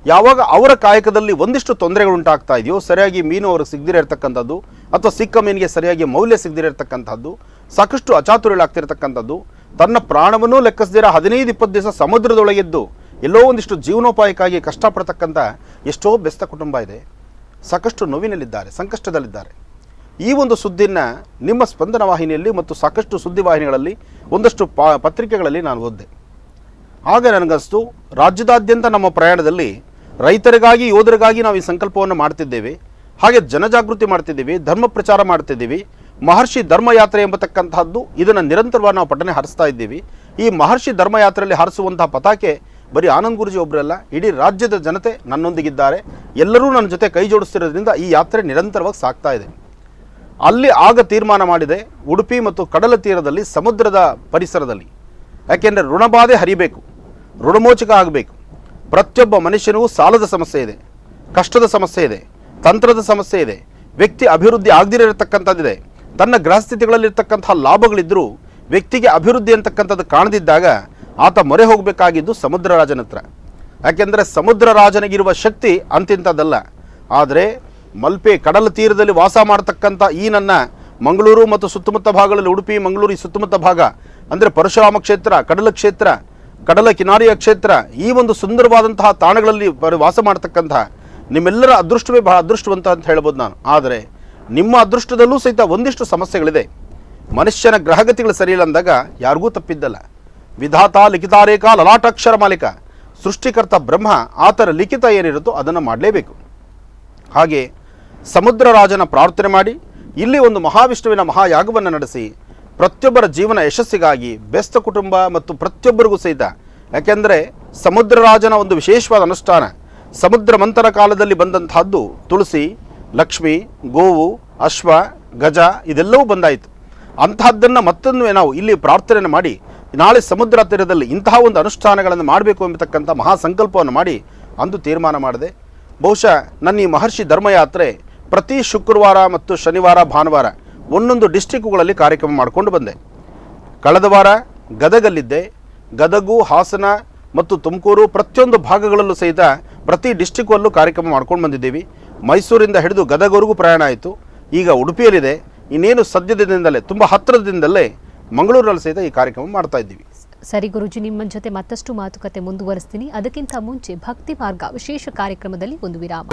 ಯಾವಾಗ ಅವರ ಕಾಯಕದಲ್ಲಿ ಒಂದಿಷ್ಟು ತೊಂದರೆಗಳು ಉಂಟಾಗ್ತಾ ಇದೆಯೋ, ಸರಿಯಾಗಿ ಮೀನು ಅವ್ರಿಗೆ ಸಿಗದಿರ ಇರ್ತಕ್ಕಂಥದ್ದು, ಅಥವಾ ಸಿಕ್ಕ ಮೀನಿಗೆ ಸರಿಯಾಗಿ ಮೌಲ್ಯ ಸಿಗದಿರ ಇರ್ತಕ್ಕಂಥದ್ದು, ಸಾಕಷ್ಟು ಅಚಾತುರ್ಯಗಳಾಗ್ತಿರ್ತಕ್ಕಂಥದ್ದು, ತನ್ನ ಪ್ರಾಣವನ್ನೂ ಲೆಕ್ಕಿಸದಿರ 15-20 ದಿವಸ ಸಮುದ್ರದೊಳಗೆದ್ದು ಎಲ್ಲೋ ಒಂದಿಷ್ಟು ಜೀವನೋಪಾಯಕ್ಕಾಗಿ ಕಷ್ಟಪಡ್ತಕ್ಕಂಥ ಎಷ್ಟೋ ಬೆಸ್ತ ಕುಟುಂಬ ಇದೆ. ಸಾಕಷ್ಟು ನೋವಿನಲ್ಲಿದ್ದಾರೆ, ಸಂಕಷ್ಟದಲ್ಲಿದ್ದಾರೆ. ಈ ಒಂದು ಸುದ್ದಿನ ನಿಮ್ಮ ಸ್ಪಂದನ ವಾಹಿನಿಯಲ್ಲಿ ಮತ್ತು ಸಾಕಷ್ಟು ಸುದ್ದಿವಾಹಿನಿಗಳಲ್ಲಿ, ಒಂದಷ್ಟು ಪತ್ರಿಕೆಗಳಲ್ಲಿ ನಾನು ಓದಿದೆ. ಆಗ ನನಗನ್ನಿಸ್ತು, ರಾಜ್ಯದಾದ್ಯಂತ ನಮ್ಮ ಪ್ರಯಾಣದಲ್ಲಿ ರೈತರಿಗಾಗಿ ಯೋಧರಿಗಾಗಿ ನಾವು ಈ ಸಂಕಲ್ಪವನ್ನು ಮಾಡ್ತಿದ್ದೇವೆ, ಹಾಗೆ ಜನಜಾಗೃತಿ ಮಾಡ್ತಿದ್ದೀವಿ, ಧರ್ಮ ಪ್ರಚಾರ ಮಾಡ್ತಿದ್ದೀವಿ. ಮಹರ್ಷಿ ಧರ್ಮಯಾತ್ರೆ ಎಂಬತಕ್ಕಂತಹದ್ದು ಇದನ್ನು ನಿರಂತರವಾಗಿ ನಾವು ಪಠನೆ ಹಾರಿಸ್ತಾ ಇದ್ದೀವಿ. ಈ ಮಹರ್ಷಿ ಧರ್ಮಯಾತ್ರೆಯಲ್ಲಿ ಹಾರಿಸುವಂತಹ ಪತಾಕೆ ಬರೀ ಆನಂದ್ ಗುರೂಜಿ ಒಬ್ಬರಲ್ಲ, ಇಡೀ ರಾಜ್ಯದ ಜನತೆ ನನ್ನೊಂದಿಗಿದ್ದಾರೆ. ಎಲ್ಲರೂ ನನ್ನ ಜೊತೆ ಕೈ ಜೋಡಿಸ್ತಿರೋದ್ರಿಂದ ಈ ಯಾತ್ರೆ ನಿರಂತರವಾಗಿ ಸಾಗ್ತಾ ಇದೆ. ಅಲ್ಲಿ ಆಗ ತೀರ್ಮಾನ ಮಾಡಿದೆ, ಉಡುಪಿ ಮತ್ತು ಕಡಲ ತೀರದಲ್ಲಿ ಸಮುದ್ರದ ಪರಿಸರದಲ್ಲಿ, ಯಾಕೆಂದರೆ ಋಣಬಾಧೆ ಹರಿಬೇಕು, ಋಣಮೋಚಕ ಆಗಬೇಕು. ಪ್ರತಿಯೊಬ್ಬ ಮನುಷ್ಯನಿಗೂ ಸಾಲದ ಸಮಸ್ಯೆ ಇದೆ, ಕಷ್ಟದ ಸಮಸ್ಯೆ ಇದೆ, ತಂತ್ರದ ಸಮಸ್ಯೆ ಇದೆ, ವ್ಯಕ್ತಿ ಅಭಿವೃದ್ಧಿ ಆಗದಿರತಕ್ಕಂಥದ್ದಿದೆ. ತನ್ನ ಗ್ರಹಸ್ಥಿತಿಗಳಲ್ಲಿರ್ತಕ್ಕಂಥ ಲಾಭಗಳಿದ್ದರೂ ವ್ಯಕ್ತಿಗೆ ಅಭಿವೃದ್ಧಿ ಅಂತಕ್ಕಂಥದ್ದು ಕಾಣದಿದ್ದಾಗ ಆತ ಮೊರೆ ಹೋಗಬೇಕಾಗಿದ್ದು ಸಮುದ್ರ ರಾಜನ ಹತ್ರ. ಯಾಕೆಂದರೆ ಸಮುದ್ರ ರಾಜನಿಗಿರುವ ಶಕ್ತಿ ಅಂತಿಂಥದ್ದಲ್ಲ. ಆದರೆ ಮಲ್ಪೆ ಕಡಲ ತೀರದಲ್ಲಿ ವಾಸ ಮಾಡತಕ್ಕಂಥ ಈ ನನ್ನ ಮಂಗಳೂರು ಮತ್ತು ಸುತ್ತಮುತ್ತ ಭಾಗಗಳಲ್ಲಿ, ಉಡುಪಿ ಮಂಗಳೂರು ಈ ಸುತ್ತಮುತ್ತ ಭಾಗ ಅಂದರೆ ಪರಶುರಾಮ ಕ್ಷೇತ್ರ, ಕಡಲ ಕ್ಷೇತ್ರ, ಕಡಲ ಕಿನಾರಿಯ ಕ್ಷೇತ್ರ, ಈ ಒಂದು ಸುಂದರವಾದಂತಹ ತಾಣಗಳಲ್ಲಿ ವಾಸ ಮಾಡತಕ್ಕಂತಹ ನಿಮ್ಮೆಲ್ಲರ ಅದೃಷ್ಟವೇ ಬಹಳ ಅದೃಷ್ಟವಂತ ಅಂತ ಹೇಳ್ಬೋದು ನಾನು. ಆದರೆ ನಿಮ್ಮ ಅದೃಷ್ಟದಲ್ಲೂ ಸಹಿತ ಒಂದಿಷ್ಟು ಸಮಸ್ಯೆಗಳಿದೆ. ಮನುಷ್ಯನ ಗ್ರಹಗತಿಗಳು ಸರಿಯಿಲ್ಲ ಅಂದಾಗ ಯಾರಿಗೂ ತಪ್ಪಿದ್ದಲ್ಲ. ವಿಧಾತ ಲಿಖಿತಾರೇಖ ಲಲಾಟಾಕ್ಷರ ಮಾಲಿಕ, ಸೃಷ್ಟಿಕರ್ತ ಬ್ರಹ್ಮ, ಆತರ ಲಿಖಿತ ಏನಿರುತ್ತೋ ಅದನ್ನು ಮಾಡಲೇಬೇಕು. ಹಾಗೆ ಸಮುದ್ರ ರಾಜನ ಪ್ರಾರ್ಥನೆ ಮಾಡಿ ಇಲ್ಲಿ ಒಂದು ಮಹಾವಿಷ್ಣುವಿನ ಮಹಾಯಾಗವನ್ನು ನಡೆಸಿ ಪ್ರತಿಯೊಬ್ಬರ ಜೀವನ ಯಶಸ್ಸಿಗಾಗಿ ಬೆಸ್ತ ಕುಟುಂಬ ಮತ್ತು ಪ್ರತಿಯೊಬ್ಬರಿಗೂ ಸಹಿತ, ಯಾಕೆಂದರೆ ಸಮುದ್ರ ರಾಜನ ಒಂದು ವಿಶೇಷವಾದ ಅನುಷ್ಠಾನ, ಸಮುದ್ರ ಮಂಥನ ಕಾಲದಲ್ಲಿ ಬಂದಂತಹದ್ದು ತುಳಸಿ, ಲಕ್ಷ್ಮಿ, ಗೋವು, ಅಶ್ವ, ಗಜ ಇದೆಲ್ಲವೂ ಬಂದಾಯಿತು. ಅಂತಹದ್ದನ್ನು ಮತ್ತೊಂದು ನಾವು ಇಲ್ಲಿ ಪ್ರಾರ್ಥನೆಯನ್ನು ಮಾಡಿ ನಾಳೆ ಸಮುದ್ರ ತೀರದಲ್ಲಿ ಇಂತಹ ಒಂದು ಅನುಷ್ಠಾನಗಳನ್ನು ಮಾಡಬೇಕು ಎಂಬತಕ್ಕಂಥ ಮಹಾಸಂಕಲ್ಪವನ್ನು ಮಾಡಿ ಅಂದು ತೀರ್ಮಾನ ಮಾಡಿದೆ. ಬಹುಶಃ ನನ್ನ ಈ ಮಹರ್ಷಿ ಧರ್ಮಯಾತ್ರೆ ಪ್ರತಿ ಶುಕ್ರವಾರ ಮತ್ತು ಶನಿವಾರ, ಭಾನುವಾರ ಒಂದೊಂದು ಡಿಸ್ಟಿಕ್ಗಳಲ್ಲಿ ಕಾರ್ಯಕ್ರಮ ಮಾಡಿಕೊಂಡು ಬಂದೆ. ಕಳೆದ ವಾರ ಗದಗಲ್ಲಿದ್ದೆ. ಗದಗು, ಹಾಸನ ಮತ್ತು ತುಮಕೂರು ಪ್ರತಿಯೊಂದು ಭಾಗಗಳಲ್ಲೂ ಸಹಿತ ಪ್ರತಿ ಡಿಸ್ಟಿಕ್ಕಲ್ಲೂ ಕಾರ್ಯಕ್ರಮ ಮಾಡ್ಕೊಂಡು ಬಂದಿದ್ದೀವಿ. ಮೈಸೂರಿಂದ ಹಿಡಿದು ಗದಗವರೆಗೂ ಪ್ರಯಾಣ ಆಯಿತು. ಈಗ ಉಡುಪಿಯಲ್ಲಿದೆ. ಇನ್ನೇನು ಸದ್ಯದಿಂದಲೇ ತುಂಬ ಹತ್ತಿರದಿಂದಲೇ ಮಂಗಳೂರಲ್ಲಿ ಸಹಿತ ಈ ಕಾರ್ಯಕ್ರಮ ಮಾಡ್ತಾ ಇದ್ದೀವಿ. ಸರಿ ಗುರುಜಿ, ನಿಮ್ಮ ಜೊತೆ ಮತ್ತಷ್ಟು ಮಾತುಕತೆ ಮುಂದುವರಿಸ್ತೀನಿ. ಅದಕ್ಕಿಂತ ಮುಂಚೆ ಭಕ್ತಿ ಮಾರ್ಗ ವಿಶೇಷ ಕಾರ್ಯಕ್ರಮದಲ್ಲಿ ಒಂದು ವಿರಾಮ.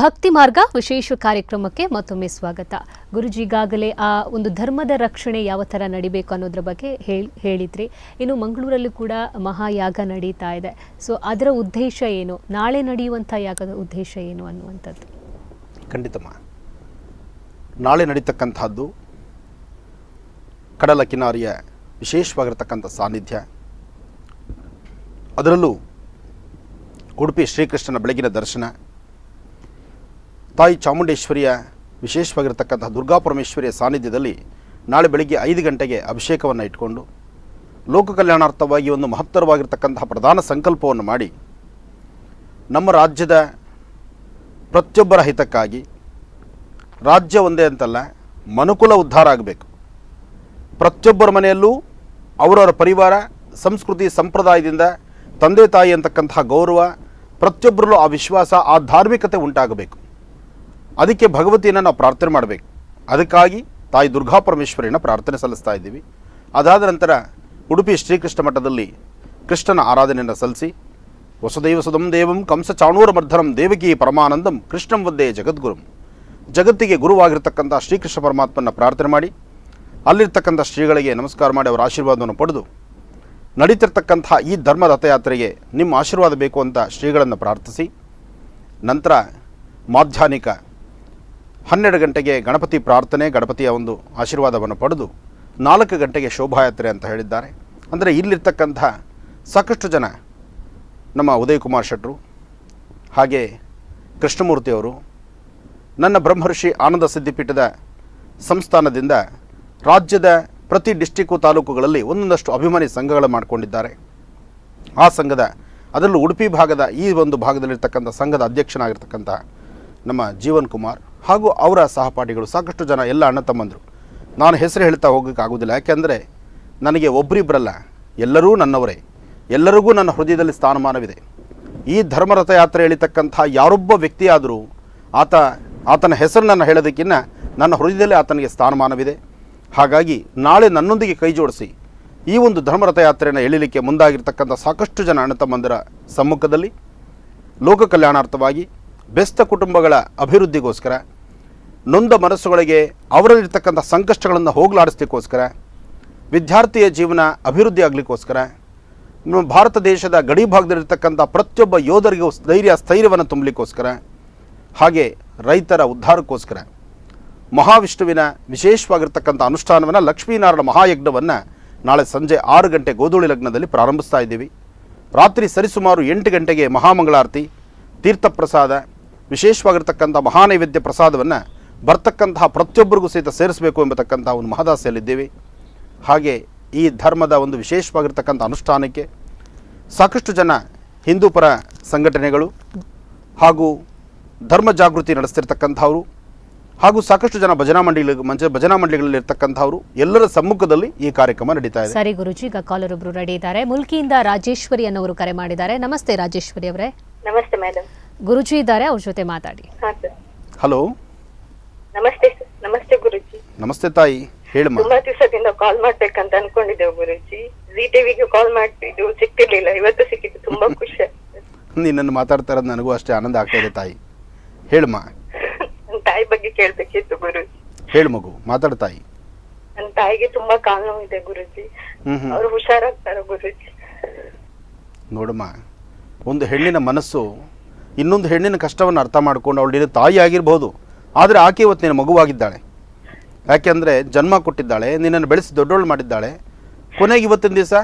ಭಕ್ತಿ ಮಾರ್ಗ ವಿಶೇಷ ಕಾರ್ಯಕ್ರಮಕ್ಕೆ ಮತ್ತೊಮ್ಮೆ ಸ್ವಾಗತ. ಗುರುಜಿ, ಈಗಾಗಲೇ ಆ ಒಂದು ಧರ್ಮದ ರಕ್ಷಣೆ ಯಾವ ಥರ ನಡಿಬೇಕು ಅನ್ನೋದ್ರ ಬಗ್ಗೆ ಹೇಳಿದ್ರಿ. ಇನ್ನು ಮಂಗಳೂರಲ್ಲಿ ಕೂಡ ಮಹಾಯಾಗ ನಡೀತಾ ಇದೆ. ಸೊ ಅದರ ಉದ್ದೇಶ ಏನು, ನಾಳೆ ನಡೆಯುವಂಥ ಯಾಗದ ಉದ್ದೇಶ ಏನು ಅನ್ನುವಂಥದ್ದು? ಖಂಡಿತಮ್ಮ, ನಾಳೆ ನಡೀತಕ್ಕಂಥದ್ದು ಕಡಲ ಕಿನಾರಿಯ ವಿಶೇಷವಾಗಿರ್ತಕ್ಕಂಥ ಸಾನ್ನಿಧ್ಯ. ಅದರಲ್ಲೂ ಉಡುಪಿ ಶ್ರೀಕೃಷ್ಣನ ಬೆಳಗಿನ ದರ್ಶನ, ತಾಯಿ ಚಾಮುಂಡೇಶ್ವರಿಯ ವಿಶೇಷವಾಗಿರ್ತಕ್ಕಂಥ ದುರ್ಗಾಪರಮೇಶ್ವರಿಯ ಸಾನ್ನಿಧ್ಯದಲ್ಲಿ ನಾಳೆ ಬೆಳಗ್ಗೆ 5 ಗಂಟೆಗೆ ಅಭಿಷೇಕವನ್ನು ಇಟ್ಕೊಂಡು ಲೋಕ ಕಲ್ಯಾಣಾರ್ಥವಾಗಿ ಒಂದು ಮಹತ್ತರವಾಗಿರ್ತಕ್ಕಂತಹ ಪ್ರಧಾನ ಸಂಕಲ್ಪವನ್ನು ಮಾಡಿ ನಮ್ಮ ರಾಜ್ಯದ ಪ್ರತಿಯೊಬ್ಬರ ಹಿತಕ್ಕಾಗಿ, ರಾಜ್ಯ ಒಂದೇ ಅಂತಲ್ಲ ಮನುಕುಲ ಉದ್ಧಾರ ಆಗಬೇಕು. ಪ್ರತಿಯೊಬ್ಬರ ಮನೆಯಲ್ಲೂ ಅವರವರ ಪರಿವಾರ, ಸಂಸ್ಕೃತಿ, ಸಂಪ್ರದಾಯದಿಂದ ತಂದೆ ತಾಯಿ ಅಂತಕ್ಕಂತಹ ಗೌರವ, ಪ್ರತಿಯೊಬ್ಬರಲ್ಲೂ ಆ ವಿಶ್ವಾಸ, ಆ ಧಾರ್ಮಿಕತೆ ಉಂಟಾಗಬೇಕು. ಅದಕ್ಕೆ ಭಗವತಿಯನ್ನು ನಾವು ಪ್ರಾರ್ಥನೆ ಮಾಡಬೇಕು. ಅದಕ್ಕಾಗಿ ತಾಯಿ ದುರ್ಗಾಪರಮೇಶ್ವರಿಯನ್ನು ಪ್ರಾರ್ಥನೆ ಸಲ್ಲಿಸ್ತಾ ಇದ್ದೀವಿ. ಅದಾದ ನಂತರ ಉಡುಪಿ ಶ್ರೀಕೃಷ್ಣ ಮಠದಲ್ಲಿ ಕೃಷ್ಣನ ಆರಾಧನೆಯನ್ನು ಸಲ್ಲಿಸಿ ವಸುದೈವ ಸುಧಂ ದೇವಂ ಕಂಸ ಚಾಣೂರ ಮರ್ಧನಂ ದೇವಕಿ ಪರಮಾನಂದಂ ಕೃಷ್ಣಂ ವಂದೇ ಜಗದ್ಗುರುಂ, ಜಗತ್ತಿಗೆ ಗುರುವಾಗಿರ್ತಕ್ಕಂಥ ಶ್ರೀಕೃಷ್ಣ ಪರಮಾತ್ಮನ ಪ್ರಾರ್ಥನೆ ಮಾಡಿ ಅಲ್ಲಿರ್ತಕ್ಕಂಥ ಶ್ರೀಗಳಿಗೆ ನಮಸ್ಕಾರ ಮಾಡಿ ಅವರ ಆಶೀರ್ವಾದವನ್ನು ಪಡೆದು ನಡೀತಿರ್ತಕ್ಕಂಥ ಈ ಧರ್ಮ ರಥಯಾತ್ರೆಗೆ ನಿಮ್ಮ ಆಶೀರ್ವಾದ ಬೇಕು ಅಂತ ಶ್ರೀಗಳನ್ನು ಪ್ರಾರ್ಥಿಸಿ, ನಂತರ ಮಾಧ್ಯಾಹ್ನಿಕ 12 ಗಂಟೆಗೆ ಗಣಪತಿ ಪ್ರಾರ್ಥನೆ, ಗಣಪತಿಯ ಒಂದು ಆಶೀರ್ವಾದವನ್ನು ಪಡೆದು 4 ಗಂಟೆಗೆ ಶೋಭಾಯಾತ್ರೆ ಅಂತ ಹೇಳಿದ್ದಾರೆ. ಅಂದರೆ ಇಲ್ಲಿರ್ತಕ್ಕಂಥ ಸಾಕಷ್ಟು ಜನ, ನಮ್ಮ ಉದಯ್ ಕುಮಾರ್ ಶೆಟ್ಟರು, ಹಾಗೆ ಕೃಷ್ಣಮೂರ್ತಿಯವರು, ನನ್ನ ಬ್ರಹ್ಮರ್ಷಿ ಆನಂದ ಸಿದ್ಧಿಪೀಠದ ಸಂಸ್ಥಾನದಿಂದ ರಾಜ್ಯದ ಪ್ರತಿ ಡಿಸ್ಟಿಕ್ಕು ತಾಲೂಕುಗಳಲ್ಲಿ ಒಂದೊಂದಷ್ಟು ಅಭಿಮಾನಿ ಸಂಘಗಳು ಮಾಡಿಕೊಂಡಿದ್ದಾರೆ. ಆ ಸಂಘದ, ಅದರಲ್ಲೂ ಉಡುಪಿ ಭಾಗದ ಈ ಒಂದು ಭಾಗದಲ್ಲಿರ್ತಕ್ಕಂಥ ಸಂಘದ ಅಧ್ಯಕ್ಷನಾಗಿರ್ತಕ್ಕಂಥ ನಮ್ಮ ಜೀವನ್ ಕುಮಾರ್ ಹಾಗೂ ಅವರ ಸಹಪಾಠಿಗಳು, ಸಾಕಷ್ಟು ಜನ, ಎಲ್ಲ ಅಣ್ಣ ತಮ್ಮಂದರು. ನಾನು ಹೆಸರು ಹೇಳ್ತಾ ಹೋಗೋಕ್ಕಾಗೋದಿಲ್ಲ, ಯಾಕೆಂದರೆ ನನಗೆ ಒಬ್ಬರಿಬ್ಬರಲ್ಲ, ಎಲ್ಲರೂ ನನ್ನವರೇ, ಎಲ್ಲರಿಗೂ ನನ್ನ ಹೃದಯದಲ್ಲಿ ಸ್ಥಾನಮಾನವಿದೆ. ಈ ಧರ್ಮರಥ ಯಾತ್ರೆ ಎಳಿತಕ್ಕಂಥ ಯಾರೊಬ್ಬ ವ್ಯಕ್ತಿಯಾದರೂ ಆತನ ಹೆಸರನ್ನು ಹೇಳೋದಕ್ಕಿಂತ ನನ್ನ ಹೃದಯದಲ್ಲಿ ಆತನಿಗೆ ಸ್ಥಾನಮಾನವಿದೆ. ಹಾಗಾಗಿ ನಾಳೆ ನನ್ನೊಂದಿಗೆ ಕೈ ಜೋಡಿಸಿ ಈ ಒಂದು ಧರ್ಮರಥ ಯಾತ್ರೆಯನ್ನು ಎಳಿಲಿಕ್ಕೆ ಮುಂದಾಗಿರ್ತಕ್ಕಂಥ ಸಾಕಷ್ಟು ಜನ ಅಣ್ಣ ತಮ್ಮಂದಿರ ಸಮ್ಮುಖದಲ್ಲಿ ಲೋಕ ಕಲ್ಯಾಣಾರ್ಥವಾಗಿ, ಬೆಸ್ತ ಕುಟುಂಬಗಳ ಅಭಿವೃದ್ಧಿಗೋಸ್ಕರ, ನೊಂದ ಮನಸ್ಸುಗಳಿಗೆ ಅವರಲ್ಲಿರ್ತಕ್ಕಂಥ ಸಂಕಷ್ಟಗಳನ್ನು ಹೋಗಲಾಡಿಸ್ಲಿಕ್ಕೋಸ್ಕರ, ವಿದ್ಯಾರ್ಥಿಯ ಜೀವನ ಅಭಿವೃದ್ಧಿ ಆಗಲಿಕ್ಕೋಸ್ಕರ, ನಮ್ಮ ಭಾರತ ದೇಶದ ಗಡಿ ಭಾಗದಲ್ಲಿರ್ತಕ್ಕಂಥ ಪ್ರತಿಯೊಬ್ಬ ಯೋಧರಿಗೂ ಸ್ಥೈರ್ಯವನ್ನು ತುಂಬಲಿಕ್ಕೋಸ್ಕರ, ಹಾಗೆ ರೈತರ ಉದ್ಧಾರಕ್ಕೋಸ್ಕರ ಮಹಾವಿಷ್ಣುವಿನ ವಿಶೇಷವಾಗಿರ್ತಕ್ಕಂಥ ಅನುಷ್ಠಾನವನ್ನು, ಲಕ್ಷ್ಮೀನಾರಾಯಣ ಮಹಾಯಜ್ಞವನ್ನು ನಾಳೆ ಸಂಜೆ 6 ಗಂಟೆ ಗೋಧೂಳಿ ಲಗ್ನದಲ್ಲಿ ಪ್ರಾರಂಭಿಸ್ತಾ ಇದ್ದೀವಿ. ರಾತ್ರಿ ಸರಿಸುಮಾರು 8 ಗಂಟೆಗೆ ಮಹಾಮಂಗಳಾರತಿ, ತೀರ್ಥಪ್ರಸಾದ, ವಿಶೇಷವಾಗಿರ್ತಕ್ಕಂಥ ಮಹಾನೈವೇದ್ಯ ಪ್ರಸಾದವನ್ನು ಬರ್ತಕ್ಕಂತಹ ಪ್ರತಿಯೊಬ್ಬರಿಗೂ ಸಹಿತ ಸೇರಿಸಬೇಕು ಎಂಬತಕ್ಕಂಥ ಒಂದು ಮಹದಾಸೆಯಲ್ಲಿದ್ದೇವೆ. ಹಾಗೆ ಈ ಧರ್ಮದ ಒಂದು ವಿಶೇಷವಾಗಿರ್ತಕ್ಕಂಥ ಅನುಷ್ಠಾನಕ್ಕೆ ಸಾಕಷ್ಟು ಜನ ಹಿಂದೂ ಪರ ಸಂಘಟನೆಗಳು ಹಾಗೂ ಧರ್ಮ ಜಾಗೃತಿ ನಡೆಸ್ತಿರ್ತಕ್ಕಂಥವರು, ಹಾಗೂ ಸಾಕಷ್ಟು ಜನ ಭಜನಾ ಮಂಡಳಿಗಳಲ್ಲಿ ಇರ್ತಕ್ಕಂಥವ್ರು ಎಲ್ಲರ ಸಮ್ಮುಖದಲ್ಲಿ ಈ ಕಾರ್ಯಕ್ರಮ ನಡೀತಾ ಇದೆ. ಸರಿ ಗುರುಜಿ, ಈಗ ಕಾಲರ್ ಒಬ್ರು ರೆಡಿ ಇದ್ದಾರೆ. ಮುಲ್ಕಿಯಿಂದ ರಾಜೇಶ್ವರಿ ಅನ್ನೋರು ಕರೆ ಮಾಡಿದ್ದಾರೆ. ನಮಸ್ತೆ ರಾಜೇಶ್ವರಿ ಅವರೇ. ನಮಸ್ತೆ ಮೇಡಮ್. ಗುರುಜಿ ಇದ್ದಾರೆ, ಅವ್ರ ಜೊತೆ ಮಾತಾಡಿ. ಹಾ ಸರ್. ಹಲೋ. ನಮಸ್ತೆ ಸರ್. ನಮಸ್ತೆ ಗುರುಜಿ. ನಮಸ್ತೆ ತಾಯಿ, ಹೇಳಮ್ಮ. ತುಂಬಾ ದಿವಸದಿಂದ ಕಾಲ್ ಮಾಡ್ಬೇಕಂತ ಅನ್ಕೊಂಡಿದ್ದೇವೆ ಗುರುಜಿ. ಜಿ ಟಿವಿಗೆ ಕಾಲ್ ಮಾಡ್ತಿದ್ದು ಸಿಕ್ತಿರ್ಲಿಲ್ಲ, ಇವತ್ತು ಸಿಕ್ಕಿದ್ದು, ತುಂಬಾ ಖುಷಿ ಆಗ್ತದೆ. ನಿನ್ನನ್ನು ಮಾತಾಡ್ತಾ ಇರೋದು ನನಗೂ ಅಷ್ಟೇ ಆನಂದ ಆಗ್ತಾ ಇದೆ ತಾಯಿ. ಹೇಳಮ್ಮ. ನನ್ನ ತಾಯಿ ಬಗ್ಗೆ ಕೇಳ್ಬೇಕಿತ್ತು ಗುರುಜಿ. ಹೇಳು ಮಗು, ಮಾತಾಡು ತಾಯಿ. ನನ್ನ ತಾಯಿಗೆ ತುಂಬಾ ಕಾಲು ನೋವಿದೆ ಗುರುಜಿ. ಅವ್ರು ಹುಷಾರಾಗ್ತಾರ ಗುರುಜಿ? ನೋಡಮ್ಮ, ಒಂದು ಹೆಣ್ಣಿನ ಮನಸ್ಸು ಇನ್ನೊಂದು ಹೆಣ್ಣಿನ ಕಷ್ಟವನ್ನು ಅರ್ಥ ಮಾಡ್ಕೊಂಡು ಅವಳು ತಾಯಿ ಆಗಿರ್ಬೋದು, ಆದರೆ ಆಕೆ ಇವತ್ತು ನಿನ್ನ ಮಗುವಾಗಿದ್ದಾಳೆ. ಯಾಕೆಂದರೆ ಜನ್ಮ ಕೊಟ್ಟಿದ್ದಾಳೆ, ನಿನ್ನನ್ನು ಬೆಳೆಸಿ ದೊಡ್ಡವಳು ಮಾಡಿದ್ದಾಳೆ. ಕೊನೆಗೆ ಇವತ್ತಿನ ದಿವಸ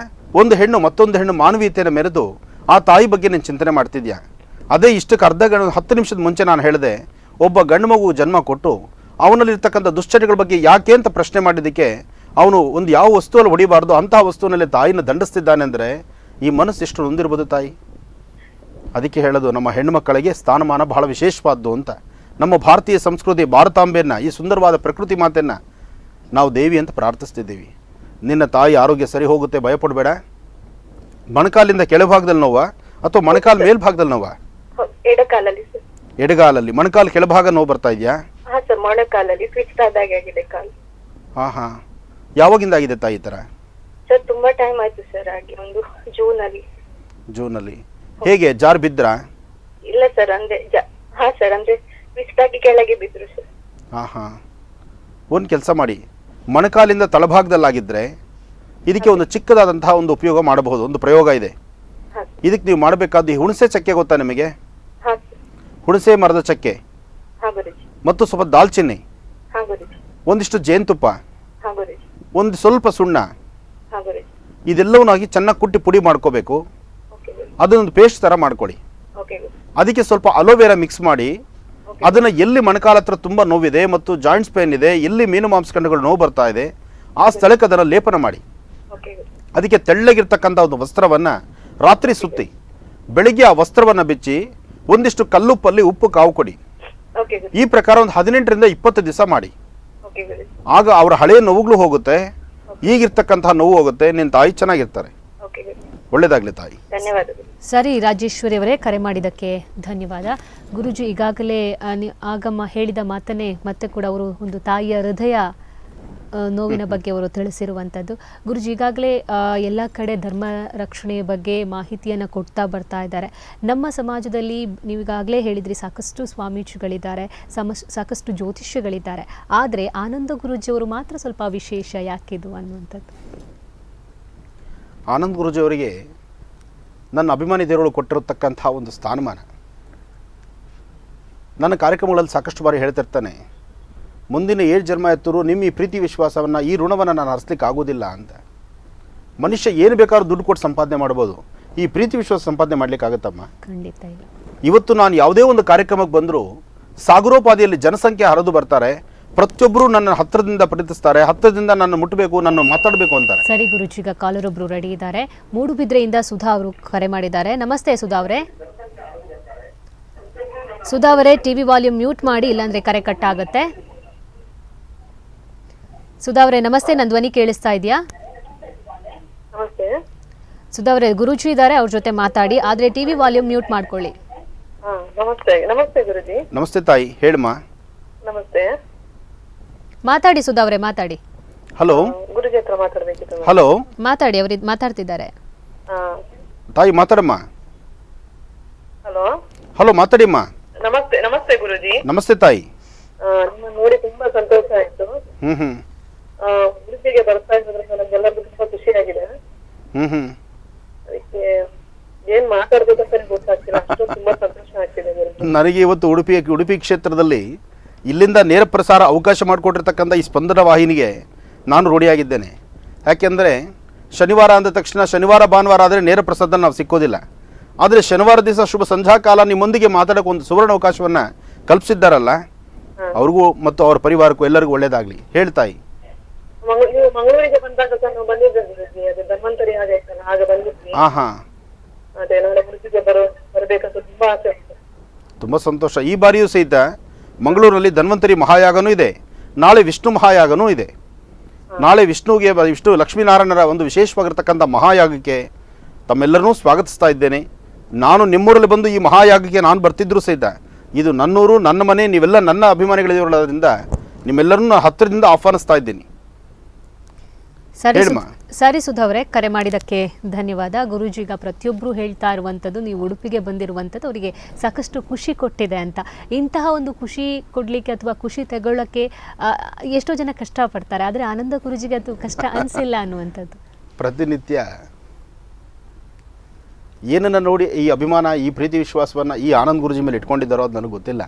ಒಂದು ಹೆಣ್ಣು ಮತ್ತೊಂದು ಹೆಣ್ಣು ಮಾನವೀಯತೆಯನ್ನು ಮೆರೆದು ಆ ತಾಯಿ ಬಗ್ಗೆ ನೀನು ಚಿಂತನೆ ಮಾಡ್ತಿದ್ಯಾ. ಅದೇ ಇಷ್ಟಕ್ಕೆ 10 ನಿಮಿಷದ ಮುಂಚೆ ನಾನು ಹೇಳಿದೆ, ಒಬ್ಬ ಗಂಡು ಮಗು ಜನ್ಮ ಕೊಟ್ಟು ಅವನಲ್ಲಿರ್ತಕ್ಕಂಥ ದುಶ್ಚಟಗಳ ಬಗ್ಗೆ ಯಾಕೆ ಅಂತ ಪ್ರಶ್ನೆ ಮಾಡಿದ್ದಕ್ಕೆ ಅವನು ಒಂದು ಯಾವ ವಸ್ತುವಲ್ಲಿ ಹೊಡಿಬಾರ್ದು ಅಂತಹ ವಸ್ತುವಿನಲ್ಲಿ ತಾಯಿನ ದಂಡಿಸ್ತಿದ್ದಾನೆ ಅಂದರೆ ಈ ಮನಸ್ಸು ಎಷ್ಟು ನೊಂದಿರ್ಬೋದು ತಾಯಿ. ಅದಕ್ಕೆ ಹೇಳೋದು, ನಮ್ಮ ಹೆಣ್ಣುಮಕ್ಕಳಿಗೆ ಸ್ಥಾನಮಾನ ಬಹಳ ವಿಶೇಷವಾದ್ದು ಅಂತ. ನಮ್ಮ ಭಾರತೀಯ ಸಂಸ್ಕೃತಿ ಭಾರತಾಂಬೆಯನ್ನು, ಈ ಸುಂದರವಾದ ಪ್ರಕೃತಿ ಮಾತೆಯನ್ನು ನಾವು ದೇವಿ ಅಂತ ಪ್ರಾರ್ಥಿಸ್ತಿದ್ದೀವಿ. ನಿನ್ನ ತಾಯಿ ಆರೋಗ್ಯ ಸರಿ ಹೋಗುತ್ತೆ, ಭಯಪಡಬೇಡ. ಮೊಣಕಾಲಿಂದ ಕೆಳಭಾಗದಲ್ಲಿ ನೋವಾ ಅಥವಾ ಮೊಣಕಾಲ ಮೇಲ್ಭಾಗದಲ್ಲಿ ನೋವಾ? ಎಡಕಾಲಲ್ಲಿ ಸರ್. ಎಡಗಾಲಲ್ಲಿ. ಮೊಣಕಾಲು ಕೆಳಭಾಗ ನೋವು ಬರ್ತಾ ಇದೆಯಾ? ಹಾ ಸರ್, ಮೊಣಕಾಲಲ್ಲಿ ಫಿಕ್ಸ್ ಆದಾಗೆ ಆಗಿದೆ ಕಾಲು. ಹಾಂ. ಯಾವಾಗಿಂದ ಆಗಿದೆ ತಾಯಿ ಈ ಥರ? ಸರ್ ತುಂಬಾ ಟೈಮ್ ಆಯ್ತು ಸರ್, ಆಗಿ ಒಂದು ಜೂನಲ್ಲಿ. ಹೇಗೆ ಜಾರ್ ಬಿದ್ರಾ? ಇಲ್ಲ ಸರ್, ಅಂದ್ರೆ ಹಾ ಸರ್, ಅಂದ್ರೆ ಫಿಕ್ಸ್ ಆಗಿ ಕೆಳಗೆ ಬಿದ್ರು ಸರ್. ಹಾಂ. ಒಂದು ಕೆಲಸ ಮಾಡಿ, ಮೊಣಕಾಲಿಂದ ತಳಭಾಗದಲ್ಲಾಗಿದ್ದರೆ ಇದಕ್ಕೆ ಒಂದು ಚಿಕ್ಕದಾದಂತಹ ಒಂದು ಉಪಯೋಗ ಮಾಡಬಹುದು. ಒಂದು ಪ್ರಯೋಗ ಇದೆ. ಇದಕ್ಕೆ ನೀವು ಮಾಡಬೇಕಾದ್ದು, ಈ ಹುಣಸೆ ಚಕ್ಕೆ ಗೊತ್ತಾ ನಿಮಗೆ? ಹುಣಸೆ ಮರದ ಚಕ್ಕೆ ಮತ್ತು ಸ್ವಲ್ಪ ದಾಲ್ಚಿನ್ನಿ, ಒಂದಿಷ್ಟು ಜೇನುತುಪ್ಪ, ಒಂದು ಸ್ವಲ್ಪ ಸುಣ್ಣ, ಇದೆಲ್ಲವನ್ನೂ ಹಾಕಿ ಚೆನ್ನಾಗಿ ಕುಟ್ಟಿ ಪುಡಿ ಮಾಡ್ಕೋಬೇಕು. ಅದನ್ನೊಂದು ಪೇಸ್ಟ್ ಥರ ಮಾಡ್ಕೊಳ್ಳಿ. ಅದಕ್ಕೆ ಸ್ವಲ್ಪ ಅಲೋವೆರಾ ಮಿಕ್ಸ್ ಮಾಡಿ ಅದನ್ನು ಎಲ್ಲಿ ಮೊಣಕಾಲ ಹತ್ರ ತುಂಬ ನೋವಿದೆ ಮತ್ತು ಜಾಯಿಂಟ್ಸ್ ಪೇನ್ ಇದೆ, ಎಲ್ಲಿ ಮೀನು ಮಾಂಸಖಂಡಗಳು ನೋವು ಬರ್ತಾ ಇದೆ, ಆ ಸ್ಥಳಕ್ಕೆ ಅದನ್ನು ಲೇಪನ ಮಾಡಿ. ಅದಕ್ಕೆ ತೆಳ್ಳಗಿರ್ತಕ್ಕಂಥ ಒಂದು ವಸ್ತ್ರವನ್ನು ರಾತ್ರಿ ಸುತ್ತಿ ಬೆಳಿಗ್ಗೆ ಆ ವಸ್ತ್ರವನ್ನು ಬಿಚ್ಚಿ ಒಂದಿಷ್ಟು ಕಲ್ಲುಪ್ಪಲ್ಲಿ ಉಪ್ಪು ಕಾವು ಕೊಡಿ. ಈ ಪ್ರಕಾರ ಒಂದು 18ರಿಂದ 20 ದಿವಸ ಮಾಡಿ. ಆಗ ಅವರ ಹಳೆಯ ನೋವುಗಳು ಹೋಗುತ್ತೆ, ಈಗಿರ್ತಕ್ಕಂತಹ ನೋವು ಹೋಗುತ್ತೆ, ನಿನ್ನ ತಾಯಿ ಚೆನ್ನಾಗಿರ್ತಾರೆ. ಒಳ್ಳೇದಾಗ್ಲಿ ತಾಯಿ. ಸರಿ ರಾಜೇಶ್ವರಿ ಅವರೇ, ಕರೆ ಮಾಡಿದ್ದಕ್ಕೆ ಧನ್ಯವಾದ. ಗುರುಜಿ ಈಗಾಗಲೇ ಆಗಮ್ಮ ಹೇಳಿದ ಮಾತನ್ನೇ ಮತ್ತೆ ಕೂಡ ಅವರು ಒಂದು ತಾಯಿಯ ಹೃದಯ ನೋವಿನ ಬಗ್ಗೆ ಅವರು ತಿಳಿಸಿರುವಂಥದ್ದು. ಗುರುಜಿ ಈಗಾಗಲೇ ಎಲ್ಲ ಕಡೆ ಧರ್ಮ ರಕ್ಷಣೆಯ ಬಗ್ಗೆ ಮಾಹಿತಿಯನ್ನು ಕೊಡ್ತಾ ಬರ್ತಾ ಇದ್ದಾರೆ. ನಮ್ಮ ಸಮಾಜದಲ್ಲಿ ನೀವೀಗಾಗಲೇ ಹೇಳಿದ್ರಿ, ಸಾಕಷ್ಟು ಸ್ವಾಮೀಜಿಗಳಿದ್ದಾರೆ, ಸಾಕಷ್ಟು ಜ್ಯೋತಿಷ್ಯಗಳಿದ್ದಾರೆ. ಆದರೆ ಆನಂದ ಗುರೂಜಿಯವರು ಮಾತ್ರ ಸ್ವಲ್ಪ ವಿಶೇಷ, ಯಾಕಿದು ಅನ್ನುವಂಥದ್ದು? ಆನಂದ್ ಗುರೂಜಿಯವರಿಗೆ ನನ್ನ ಅಭಿಮಾನಿ ದೇವರುಗಳು ಕೊಟ್ಟಿರತಕ್ಕಂಥ ಒಂದು ಸ್ಥಾನಮಾನ. ನನ್ನ ಕಾರ್ಯಕ್ರಮಗಳಲ್ಲಿ ಸಾಕಷ್ಟು ಬಾರಿ ಹೇಳ್ತಿರ್ತಾನೆ, ಮುಂದಿನ 7 ಜನ್ಮ ಎತ್ತರೂ ನಿಮ್ಮ ಈ ಪ್ರೀತಿ ವಿಶ್ವಾಸವನ್ನು, ಈ ಋಣವನ್ನು ನಾನು ಹರಿಸ್ಲಿಕ್ಕೆ ಆಗೋದಿಲ್ಲ ಅಂತ. ಮನುಷ್ಯ ಏನು ಬೇಕಾದ್ರೂ ದುಡ್ಡು ಕೊಟ್ಟು ಸಂಪಾದನೆ ಮಾಡ್ಬೋದು, ಈ ಪ್ರೀತಿ ವಿಶ್ವಾಸ ಸಂಪಾದನೆ ಮಾಡ್ಲಿಕ್ಕಾಗತ್ತಮ್ಮ? ಖಂಡಿತ ಇಲ್ಲ. ಇವತ್ತು ನಾನು ಯಾವುದೇ ಒಂದು ಕಾರ್ಯಕ್ರಮಕ್ಕೆ ಬಂದರೂ ಸಾಗರೋಪಾದಿಯಲ್ಲಿ ಜನಸಂಖ್ಯೆ ಹರಿದು ಬರ್ತಾರೆ, ಪ್ರತಿಯೊಬ್ಬರು ನನ್ನ ಹತ್ತಿರದಿಂದ ಪ್ರೀತಿಸ್ತಾರೆ, ಹತ್ತಿರದಿಂದ ನನ್ನ ಮುಟ್ಟಬೇಕು, ನನ್ನ ಮಾತಾಡಬೇಕು ಅಂತಾರೆ. ಸರಿ ಗುರುಜಿ, ಈಗ ಕಾಲರ್ ಒಬ್ರು ರೆಡಿ ಇದ್ದಾರೆ. ಮೂಡುಬಿದ್ರೆಯಿಂದ ಸುಧಾ ಅವರು ಕರೆ ಮಾಡಿದ್ದಾರೆ. ನಮಸ್ತೆ ಸುಧಾ ಅವರೇ. ಸುಧಾ ಅವರೇ, ಟಿವಿ ವಾಲ್ಯೂಮ್ ಮ್ಯೂಟ್ ಮಾಡಿ, ಇಲ್ಲಾಂದ್ರೆ ಕರೆ ಕಟ್ ಆಗುತ್ತೆ. ಸುಧಾ ಅವರೇ ನಮಸ್ತೆ, ನನ್ನ ಧ್ವನಿ ಕೇಳಿಸ್ತಾ ಇದೆಯಾ? ನಮಸ್ತೆ. ಸುಧಾ ಅವರೇ, ಗುರುಜಿ ಇದ್ದಾರೆ, ಅವ್ರ ಜೊತೆ ಮಾತಾಡಿ, ಆದ್ರೆ ಟಿವಿ ವಾಲ್ಯೂಮ್ ಮ್ಯೂಟ್ ಮಾಡ್ಕೊಳ್ಳಿ. ನಮಸ್ತೆ ಗುರುಜಿ. ನಮಸ್ತೆ ತಾಯಿ, ಹೇಳಮ್ಮ. ನಮಸ್ತೆ. ಮಾತಾಡಿ ಸುಧಾ ಅವರೇ, ಮಾತಾಡಿ. ಹಲೋ ಗುರುಜಿ ಹತ್ರ ಮಾತಾಡ್ಬೇಕಿತ್ತು. ಹಲೋ ಮಾತಾಡಿ, ಅವರು ಮಾತಾಡ್ತಿದ್ದಾರೆ. ತಾಯಿ ಮಾತಾಡಮ್ಮ. Hello hello ಮಾತಾಡಿಮ್ಮ. ನಮಸ್ತೆ ಗುರುಜಿ. ನಮಸ್ತೆ ತಾಯಿ. ನಿಮ್ಮ ನೋಡಿ ತುಂಬಾ ಸಂತೋಷ ಆಯ್ತು. ಉಡುಪಿಗೆ ಬರ್ತಾ ಇರೋದ್ರಿಂದ ನಮ್ಗೆಲ್ಲರಿಗೂ ತುಂಬಾ ಖುಷಿಯಾಗಿದೆ. ಅದಕ್ಕೆ ಏನ್ ಮಾತಾಡ್ಬೇಕಂತ ಗೊತ್ತಾಗ್ತಿಲ್ಲ, ಅಷ್ಟು ತುಂಬಾ ಸಂತೋಷ ಆಗ್ತಿದೆ ಗುರುಜಿ. ನನಗೆ ಇವತ್ತು ಉಡುಪಿ ಕ್ಷೇತ್ರದಲ್ಲಿ ಇಲ್ಲಿಂದ ನೇರ ಪ್ರಸಾರ ಅವಕಾಶ ಮಾಡಿಕೊಟ್ಟಿರ್ತಕ್ಕಂಥ ಈ ಸ್ಪಂದನ ವಾಹಿನಿಗೆ ನಾನು ರೂಢಿಯಾಗಿದ್ದೇನೆ. ಯಾಕೆಂದರೆ ಶನಿವಾರ ಅಂದ ತಕ್ಷಣ ಶನಿವಾರ ಭಾನುವಾರ ಆದರೆ ನೇರ ಪ್ರಸಾದ ನಾವು ಸಿಕ್ಕೋದಿಲ್ಲ. ಆದರೆ ಶನಿವಾರ ದಿವಸ ಶುಭ ಸಂಧ್ಯಾ ಕಾಲ ನಿಮ್ಮೊಂದಿಗೆ ಮಾತಾಡೋಕೆ ಒಂದು ಸುವರ್ಣ ಅವಕಾಶವನ್ನು ಕಲ್ಪಿಸಿದ್ದಾರಲ್ಲ, ಅವ್ರಿಗೂ ಮತ್ತು ಅವ್ರ ಪರಿವಾರಕ್ಕೂ ಎಲ್ಲರಿಗೂ ಒಳ್ಳೇದಾಗಲಿ. ಹೇಳ್ತಾಯಿ. ಮಂಗಳೂರಿಗೆ ಬಂದಾಗ ನಾವು ಬಂದಿದ್ದೆ, ಅದು ಧನ್ವಂತರಿ ಆಗ ಬಂದಿದ್ವಿ. ಅದೇ ನಾಳೆ ಗುರುಜಿಗೆ ಬರಬೇಕಂತ ತುಂಬಾ ಆಸೆ ಉಂಟು. ತುಂಬ ಸಂತೋಷ. ಈ ಬಾರಿಯೂ ಸಹಿತ ಮಂಗಳೂರಲ್ಲಿ ಧನ್ವಂತರಿ ಮಹಾಯಾಗನೂ ಇದೆ, ನಾಳೆ ವಿಷ್ಣು ಮಹಾಯಾಗನೂ ಇದೆ. ನಾಳೆ ವಿಷ್ಣು ಲಕ್ಷ್ಮೀನಾರಾಯಣರ ಒಂದು ವಿಶೇಷವಾಗಿರ್ತಕ್ಕಂಥ ಮಹಾಯಾಗಕ್ಕೆ ತಮ್ಮೆಲ್ಲರನ್ನೂ ಸ್ವಾಗತಿಸ್ತಾ ಇದ್ದೇನೆ. ನಾನು ನಿಮ್ಮೂರಲ್ಲಿ ಬಂದು ಈ ಮಹಾಯಾಗಕ್ಕೆ ನಾನು ಬರ್ತಿದ್ದರೂ ಸಹಿತ ಇದು ನನ್ನೂರು, ನನ್ನ ಮನೆ, ನೀವೆಲ್ಲ ನನ್ನ ಅಭಿಮಾನಿಗಳಿರೋದ್ರಿಂದ ನಿಮ್ಮೆಲ್ಲರನ್ನೂ ಹತ್ತಿರದಿಂದ ಆಹ್ವಾನಿಸ್ತಾ ಇದ್ದೀನಿ. ಸರಿ ಸುಧಾ ಅವರೇ, ಕರೆ ಮಾಡಿದ್ದಕ್ಕೆ ಧನ್ಯವಾದ. ಗುರೂಜಿ ಈಗ ಪ್ರತಿಯೊಬ್ಬರು ಹೇಳ್ತಾ ಇರುವಂಥದ್ದು, ನೀವು ಉಡುಪಿಗೆ ಬಂದಿರುವಂಥದ್ದು ಅವರಿಗೆ ಸಾಕಷ್ಟು ಖುಷಿ ಕೊಟ್ಟಿದೆ ಅಂತ. ಇಂತಹ ಒಂದು ಖುಷಿ ಕೊಡಲಿಕ್ಕೆ ಅಥವಾ ಖುಷಿ ತಗೊಳ್ಳೋಕ್ಕೆ ಎಷ್ಟೋ ಜನ ಕಷ್ಟಪಡ್ತಾರೆ, ಆದರೆ ಆನಂದ ಗುರೂಜಿಗೆ ಅದು ಕಷ್ಟ ಅನಿಸಿಲ್ಲ ಅನ್ನುವಂಥದ್ದು. ಪ್ರತಿನಿತ್ಯ ಏನನ್ನು ನೋಡಿ ಈ ಅಭಿಮಾನ, ಈ ಪ್ರೀತಿ ವಿಶ್ವಾಸವನ್ನು ಈ ಆನಂದ್ ಗುರೂಜಿ ಮೇಲೆ ಇಟ್ಕೊಂಡಿದ್ದಾರೋ ಅದು ನನಗೆ ಗೊತ್ತಿಲ್ಲ.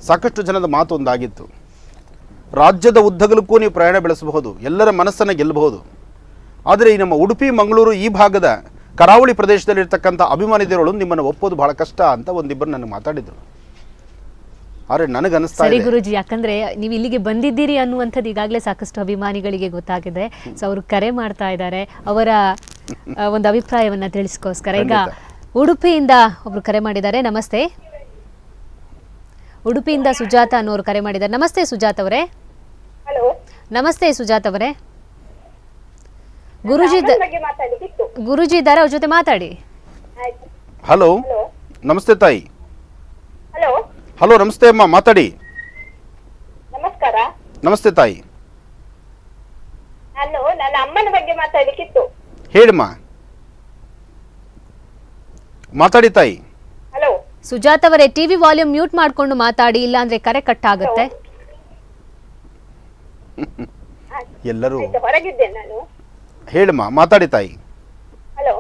ಸಾಕಷ್ಟು ಜನದ ಮಾತು ಒಂದಾಗಿತ್ತು, ರಾಜ್ಯದ ಉದ್ದಗಲಕ್ಕೂ ನೀವು ಪ್ರಯಾಣ ಬೆಳೆಸಬಹುದು, ಎಲ್ಲರ ಮನಸ್ಸನ್ನು ಗೆಲ್ಲಬಹುದು. ಆದರೆ ಈ ನಮ್ಮ ಉಡುಪಿ ಮಂಗಳೂರು ಈ ಭಾಗದ ಕರಾವಳಿ ಪ್ರದೇಶದಲ್ಲಿರ್ತಕ್ಕಂಥ ಅಭಿಮಾನಿಗಳು ನಿಮ್ಮನ್ನು ಒಪ್ಪೋದು ಬಹಳ ಕಷ್ಟ ಅಂತ ಒಂದಿಬ್ಬರು ನನಗೆ ಮಾತಾಡಿದರು. ಆದರೆ ನನಗನ್ನಿಸ್ತಾ ಸರಿ ಗುರೂಜಿ, ಯಾಕಂದ್ರೆ ನೀವು ಇಲ್ಲಿಗೆ ಬಂದಿದ್ದೀರಿ ಅನ್ನುವಂಥದ್ದು ಈಗಾಗಲೇ ಸಾಕಷ್ಟು ಅಭಿಮಾನಿಗಳಿಗೆ ಗೊತ್ತಾಗಿದೆ. ಸೊ ಅವರು ಕರೆ ಮಾಡ್ತಾ ಇದ್ದಾರೆ, ಅವರ ಒಂದು ಅಭಿಪ್ರಾಯವನ್ನ ತಿಳಿಸ್ಕೋಸ್ಕರ. ಈಗ ಉಡುಪಿಯಿಂದ ಒಬ್ರು ಕರೆ ಮಾಡಿದ್ದಾರೆ. ನಮಸ್ತೆ. ಉಡುಪಿಯಿಂದ ಸುಜಾತ ಅನ್ನೋರು ಕರೆ ಮಾಡಿದ್ದಾರೆ. ನಮಸ್ತೆ ಸುಜಾತ್ ಅವರೇ. ಹಲೋ, ನಮಸ್ತೆ ಸುಜಾತ್ ಅವರೇ. ಗುರೂಜಿ ಇದ್ದಾರೆ, ಅವ್ರ ಜೊತೆ ಮಾತಾಡಿ. ಹಲೋ, ನಮಸ್ತೆ ತಾಯಿ. ಹಲೋ ಹಲೋ, ನಮಸ್ತೆ ಅಮ್ಮ, ಮಾತಾಡಿ. ನಮಸ್ಕಾರ. ನಮಸ್ತೆ ತಾಯಿ. ನಾನು ನನ್ನ ಅಮ್ಮನ ಬಗ್ಗೆ ಮಾತಾಡ್ಲಿಕ್ಕಿತ್ತು. ಹೇಳಿಮ್ಮ, ಮಾತಾಡಿ ತಾಯಿ. ಹಲೋ ಸುಜಾತ್ ಅವರೇ, ಟಿವಿ ವಾಲ್ಯೂಮ್ ಮ್ಯೂಟ್ ಮಾಡ್ಕೊಂಡು ಮಾತಾಡಿ, ಇಲ್ಲ ಅಂದ್ರೆ ಕರೆ ಕಟ್ ಆಗುತ್ತೆ. ಎಲ್ಲರೂ ಹೊರಗಿದ್ದೆ ನಾನು. ಹೇಳಿಮ್ಮ, ಮಾತಾಡಿ ತಾಯಿ. ಹಲೋ,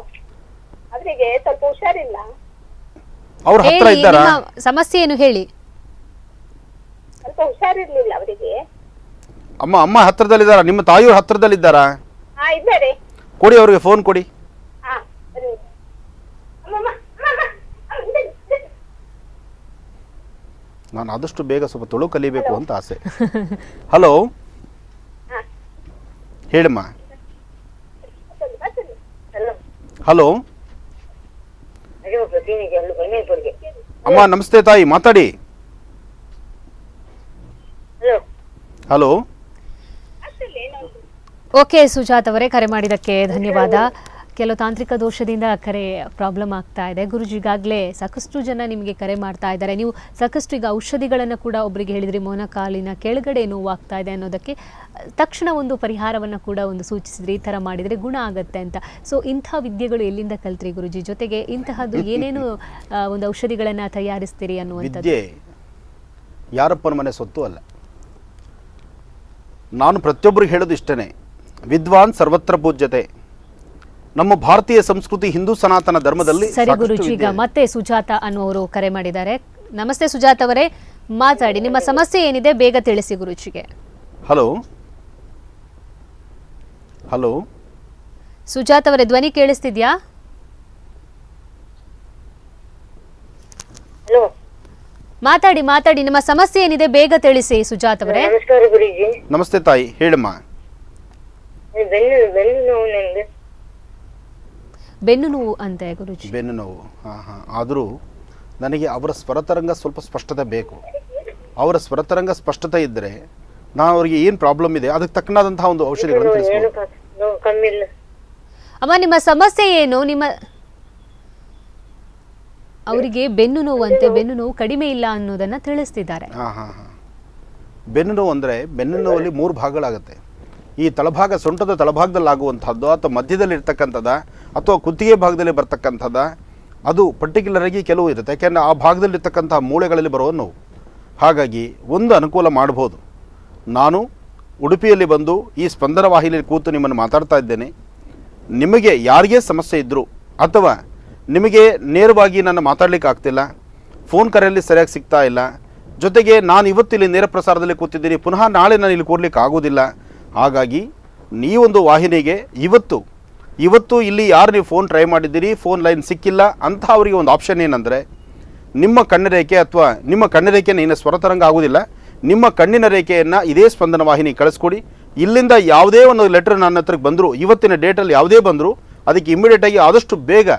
ಅವರಿಗೆ ಸ್ವಲ್ಪ ಹುಷಾರಿಲ್ಲ. ಅವ್ರ ಹತ್ರ ಹೇಳಿ, ಇದ್ದಾರಾ? ನಿಮ್ಮ ಸಮಸ್ಯೆ ಏನು ಹೇಳಿ. ಸ್ವಲ್ಪ ಹುಷಾರಿರ್ಲಿಲ್ಲ ಅವರಿಗೆ. ಅಮ್ಮ ಹತ್ರದಲ್ಲಿದ್ದಾರಾ? ನಿಮ್ಮ ತಾಯಿಯವ್ರ ಹತ್ರದಲ್ಲಿದ್ದಾರಾ? ಹಾ, ಇದ್ದಾರೆ. ಕೊಡಿ, ಅವ್ರಿಗೆ ಫೋನ್ ಕೊಡಿ. ಹಾ, ಬನ್ನಿ. ಅಮ್ಮಮ್ಮ, ನಾನು ಆದಷ್ಟು ಬೇಗ ಸ್ವಲ್ಪ ತುಳು ಕಲಿಬೇಕು ಅಂತ ಆಸೆ. ಹಲೋ, ಹೇಳಿಮ್ಮ. ಹಲೋ ಅಮ್ಮ, ನಮಸ್ತೆ ತಾಯಿ, ಮಾತಾಡಿ. ಹಲೋ. ಓಕೆ ಸುಜಾತ್ ಅವರೇ, ಕರೆ ಮಾಡಿದ್ದಕ್ಕೆ ಧನ್ಯವಾದ. ಕೆಲವು ತಾಂತ್ರಿಕ ದೋಷದಿಂದ ಕರೆ ಪ್ರಾಬ್ಲಮ್ ಆಗ್ತಾ ಇದೆ. ಗುರೂಜಿ, ಈಗಾಗಲೇ ಸಾಕಷ್ಟು ಜನ ನಿಮಗೆ ಕರೆ ಮಾಡ್ತಾ ಇದ್ದಾರೆ. ನೀವು ಸಾಕಷ್ಟು ಈಗ ಔಷಧಿಗಳನ್ನು ಕೂಡ ಒಬ್ಬರಿಗೆ ಹೇಳಿದ್ರಿ, ಮೊಣಕಾಲಿನ ಕೆಳಗಡೆ ನೋವಾಗ್ತಾ ಇದೆ ಅನ್ನೋದಕ್ಕೆ ತಕ್ಷಣ ಒಂದು ಪರಿಹಾರವನ್ನು ಕೂಡ ಒಂದು ಸೂಚಿಸಿದ್ರಿ, ಈ ಥರ ಮಾಡಿದರೆ ಗುಣ ಆಗುತ್ತೆ ಅಂತ. ಸೊ ಇಂಥ ವಿದ್ಯೆಗಳು ಎಲ್ಲಿಂದ ಕಲ್ತ್ರಿ ಗುರೂಜಿ? ಜೊತೆಗೆ ಇಂತಹದ್ದು ಏನೇನು ಒಂದು ಔಷಧಿಗಳನ್ನು ತಯಾರಿಸ್ತೀರಿ ಅನ್ನುವಂಥದ್ದು? ವಿದ್ಯೆ ಯಾರಪ್ಪನ ಮನೆ ಸೊತ್ತು ಅಲ್ಲ. ನಾನು ಪ್ರತಿಯೊಬ್ಬರಿಗೆ ಹೇಳೋದು ಇಷ್ಟೇ, ವಿದ್ವಾನ್ ಸರ್ವತ್ರ ಪೂಜ್ಯತೆ. ನಮ್ಮ ಭಾರತೀಯ ಸಂಸ್ಕೃತಿ, ಹಿಂದೂ ಸನಾತನ ಧರ್ಮದಲ್ಲಿ. ಸರಿ ಗುರೂಜಿ, ಈಗ ಮತ್ತೆ ಸುಜಾತ ಅನ್ನುವರು ಕರೆ ಮಾಡಿದ್ದಾರೆ. ನಮಸ್ತೆ ಸುಜಾತ್ ಅವರೇ, ಮಾತಾಡಿ. ನಿಮ್ಮ ಸಮಸ್ಯೆ ಏನಿದೆ ಬೇಗ ತಿಳಿಸಿ ಗುರೂಜಿಗೆ. ಹಲೋ ಹಲೋ ಸುಜಾತ್ ಅವರೇ, ಧ್ವನಿ ಕೇಳಿಸ್ತಿದ್ಯಾ? ಹಲೋ, ಮಾತಾಡಿ. ನಿಮ್ಮ ಸಮಸ್ಯೆ ಏನಿದೆ ಬೇಗ ತಿಳಿಸಿ ಸುಜಾತ್ ಅವರೇ. ನಮಸ್ಕಾರ ಗುರೂಜಿ. ನಮಸ್ತೆ ತಾಯಿ, ಹೇಳಮ್ಮ. ಬೆನ್ನು ನೋವು ನಂದು. ಬೆನ್ನು ನೋವು ಅಂತೆ ಗುರೂಜಿ? ಬೆನ್ನು ನೋವು, ಆದರೂ ನನಗೆ ಅವರ ಸ್ವರತರಂಗ ಸ್ವಲ್ಪ ಸ್ಪಷ್ಟತೆ ಬೇಕು. ಅವರ ಸ್ವರತರಂಗ ಸ್ಪಷ್ಟತೆ ಇದ್ದರೆ ನಾನು ಅವರಿಗೆ ಏನು ಪ್ರಾಬ್ಲಮ್ ಇದೆ ಅದಕ್ಕೆ ತಕ್ಕನಾದಂತಹ ಒಂದು ಔಷಧಿಗಳನ್ನು ತಿಳಿಸ್ಬೋದು. ಕಮ್ಮಿ ಇಲ್ಲ. ಅಮ್ಮ, ನಿಮ್ಮ ಸಮಸ್ಯೆ ಏನು? ಅವರಿಗೆ ಬೆನ್ನು ನೋವು ಅಂತೆ, ಬೆನ್ನು ನೋವು ಕಡಿಮೆ ಇಲ್ಲ ಅನ್ನೋದನ್ನ ತಿಳಿಸ್ತಿದ್ದಾರೆ. ಬೆನ್ನು ನೋವು ಅಂದರೆ, ಬೆನ್ನು ನೋವಲ್ಲಿ 3 ಭಾಗಗಳಾಗುತ್ತೆ. ಈ ತಳಭಾಗ, ಸೊಂಟದ ತಳಭಾಗದಲ್ಲಿ ಆಗುವಂಥದ್ದು, ಅಥವಾ ಮಧ್ಯದಲ್ಲಿ ಇರ್ತಕ್ಕಂಥದ್ದು, ಅಥವಾ ಕುತ್ತಿಗೆ ಭಾಗದಲ್ಲಿ ಬರ್ತಕ್ಕಂಥದ್ದು, ಅದು ಪರ್ಟಿಕ್ಯುಲರ್ ಆಗಿ ಕೆಲವು ಇರುತ್ತೆ. ಯಾಕೆಂದರೆ ಆ ಭಾಗದಲ್ಲಿರ್ತಕ್ಕಂಥ ಮೂಳೆಗಳಲ್ಲಿ ಬರುವ ನೋವು. ಹಾಗಾಗಿ ಒಂದು ಅನುಕೂಲ ಮಾಡ್ಬೋದು. ನಾನು ಉಡುಪಿಯಲ್ಲಿ ಬಂದು ಈ ಸ್ಪಂದನ ವಾಹಿನಿಯಲ್ಲಿ ಕೂತು ನಿಮ್ಮನ್ನು ಮಾತಾಡ್ತಾ ಇದ್ದೇನೆ. ನಿಮಗೆ ಯಾರಿಗೇ ಸಮಸ್ಯೆ ಇದ್ದರೂ, ಅಥವಾ ನಿಮಗೆ ನೇರವಾಗಿ ನನ್ನ ಮಾತಾಡಲಿಕ್ಕೆ ಆಗ್ತಿಲ್ಲ, ಫೋನ್ ಕರೆಯಲ್ಲಿ ಸರಿಯಾಗಿ ಸಿಗ್ತಾ ಇಲ್ಲ, ಜೊತೆಗೆ ನಾನು ಇವತ್ತು ಇಲ್ಲಿ ನೇರ ಪ್ರಸಾರದಲ್ಲಿ ಕೂತಿದ್ದೀನಿ, ಪುನಃ ನಾಳೆ ನಾನು ಇಲ್ಲಿ ಕೂರ್ಲಿಕ್ಕೆ ಆಗೋದಿಲ್ಲ. ಹಾಗಾಗಿ ನೀವೊಂದು ವಾಹಿನಿಗೆ ಇವತ್ತು ಇಲ್ಲಿ ಯಾರು ನೀವು ಫೋನ್ ಟ್ರೈ ಮಾಡಿದ್ದೀರಿ, ಫೋನ್ ಲೈನ್ ಸಿಕ್ಕಿಲ್ಲ ಅಂತ ಅವರಿಗೆ ಒಂದು ಆಪ್ಷನ್ ಏನಂದರೆ, ನಿಮ್ಮ ಕಣ್ಣಿನ ರೇಖೆ ಅಥವಾ ನಿಮ್ಮ ಕಣ್ಣಿನ ರೇಖೆಯನ್ನು ಇನ್ನು ಸ್ವರತರಂಗ ಆಗೋದಿಲ್ಲ, ನಿಮ್ಮ ಕಣ್ಣಿನ ರೇಖೆಯನ್ನು ಇದೇ ಸ್ಪಂದನ ವಾಹಿನಿ ಕಳಿಸ್ಕೊಡಿ. ಇಲ್ಲಿಂದ ಯಾವುದೇ ಒಂದು ಲೆಟರ್ ನನ್ನ ಹತ್ರಕ್ಕೆ ಬಂದರೂ, ಇವತ್ತಿನ ಡೇಟಲ್ಲಿ ಯಾವುದೇ ಬಂದರೂ ಅದಕ್ಕೆ ಇಮಿಡಿಯೇಟಾಗಿ ಆದಷ್ಟು ಬೇಗ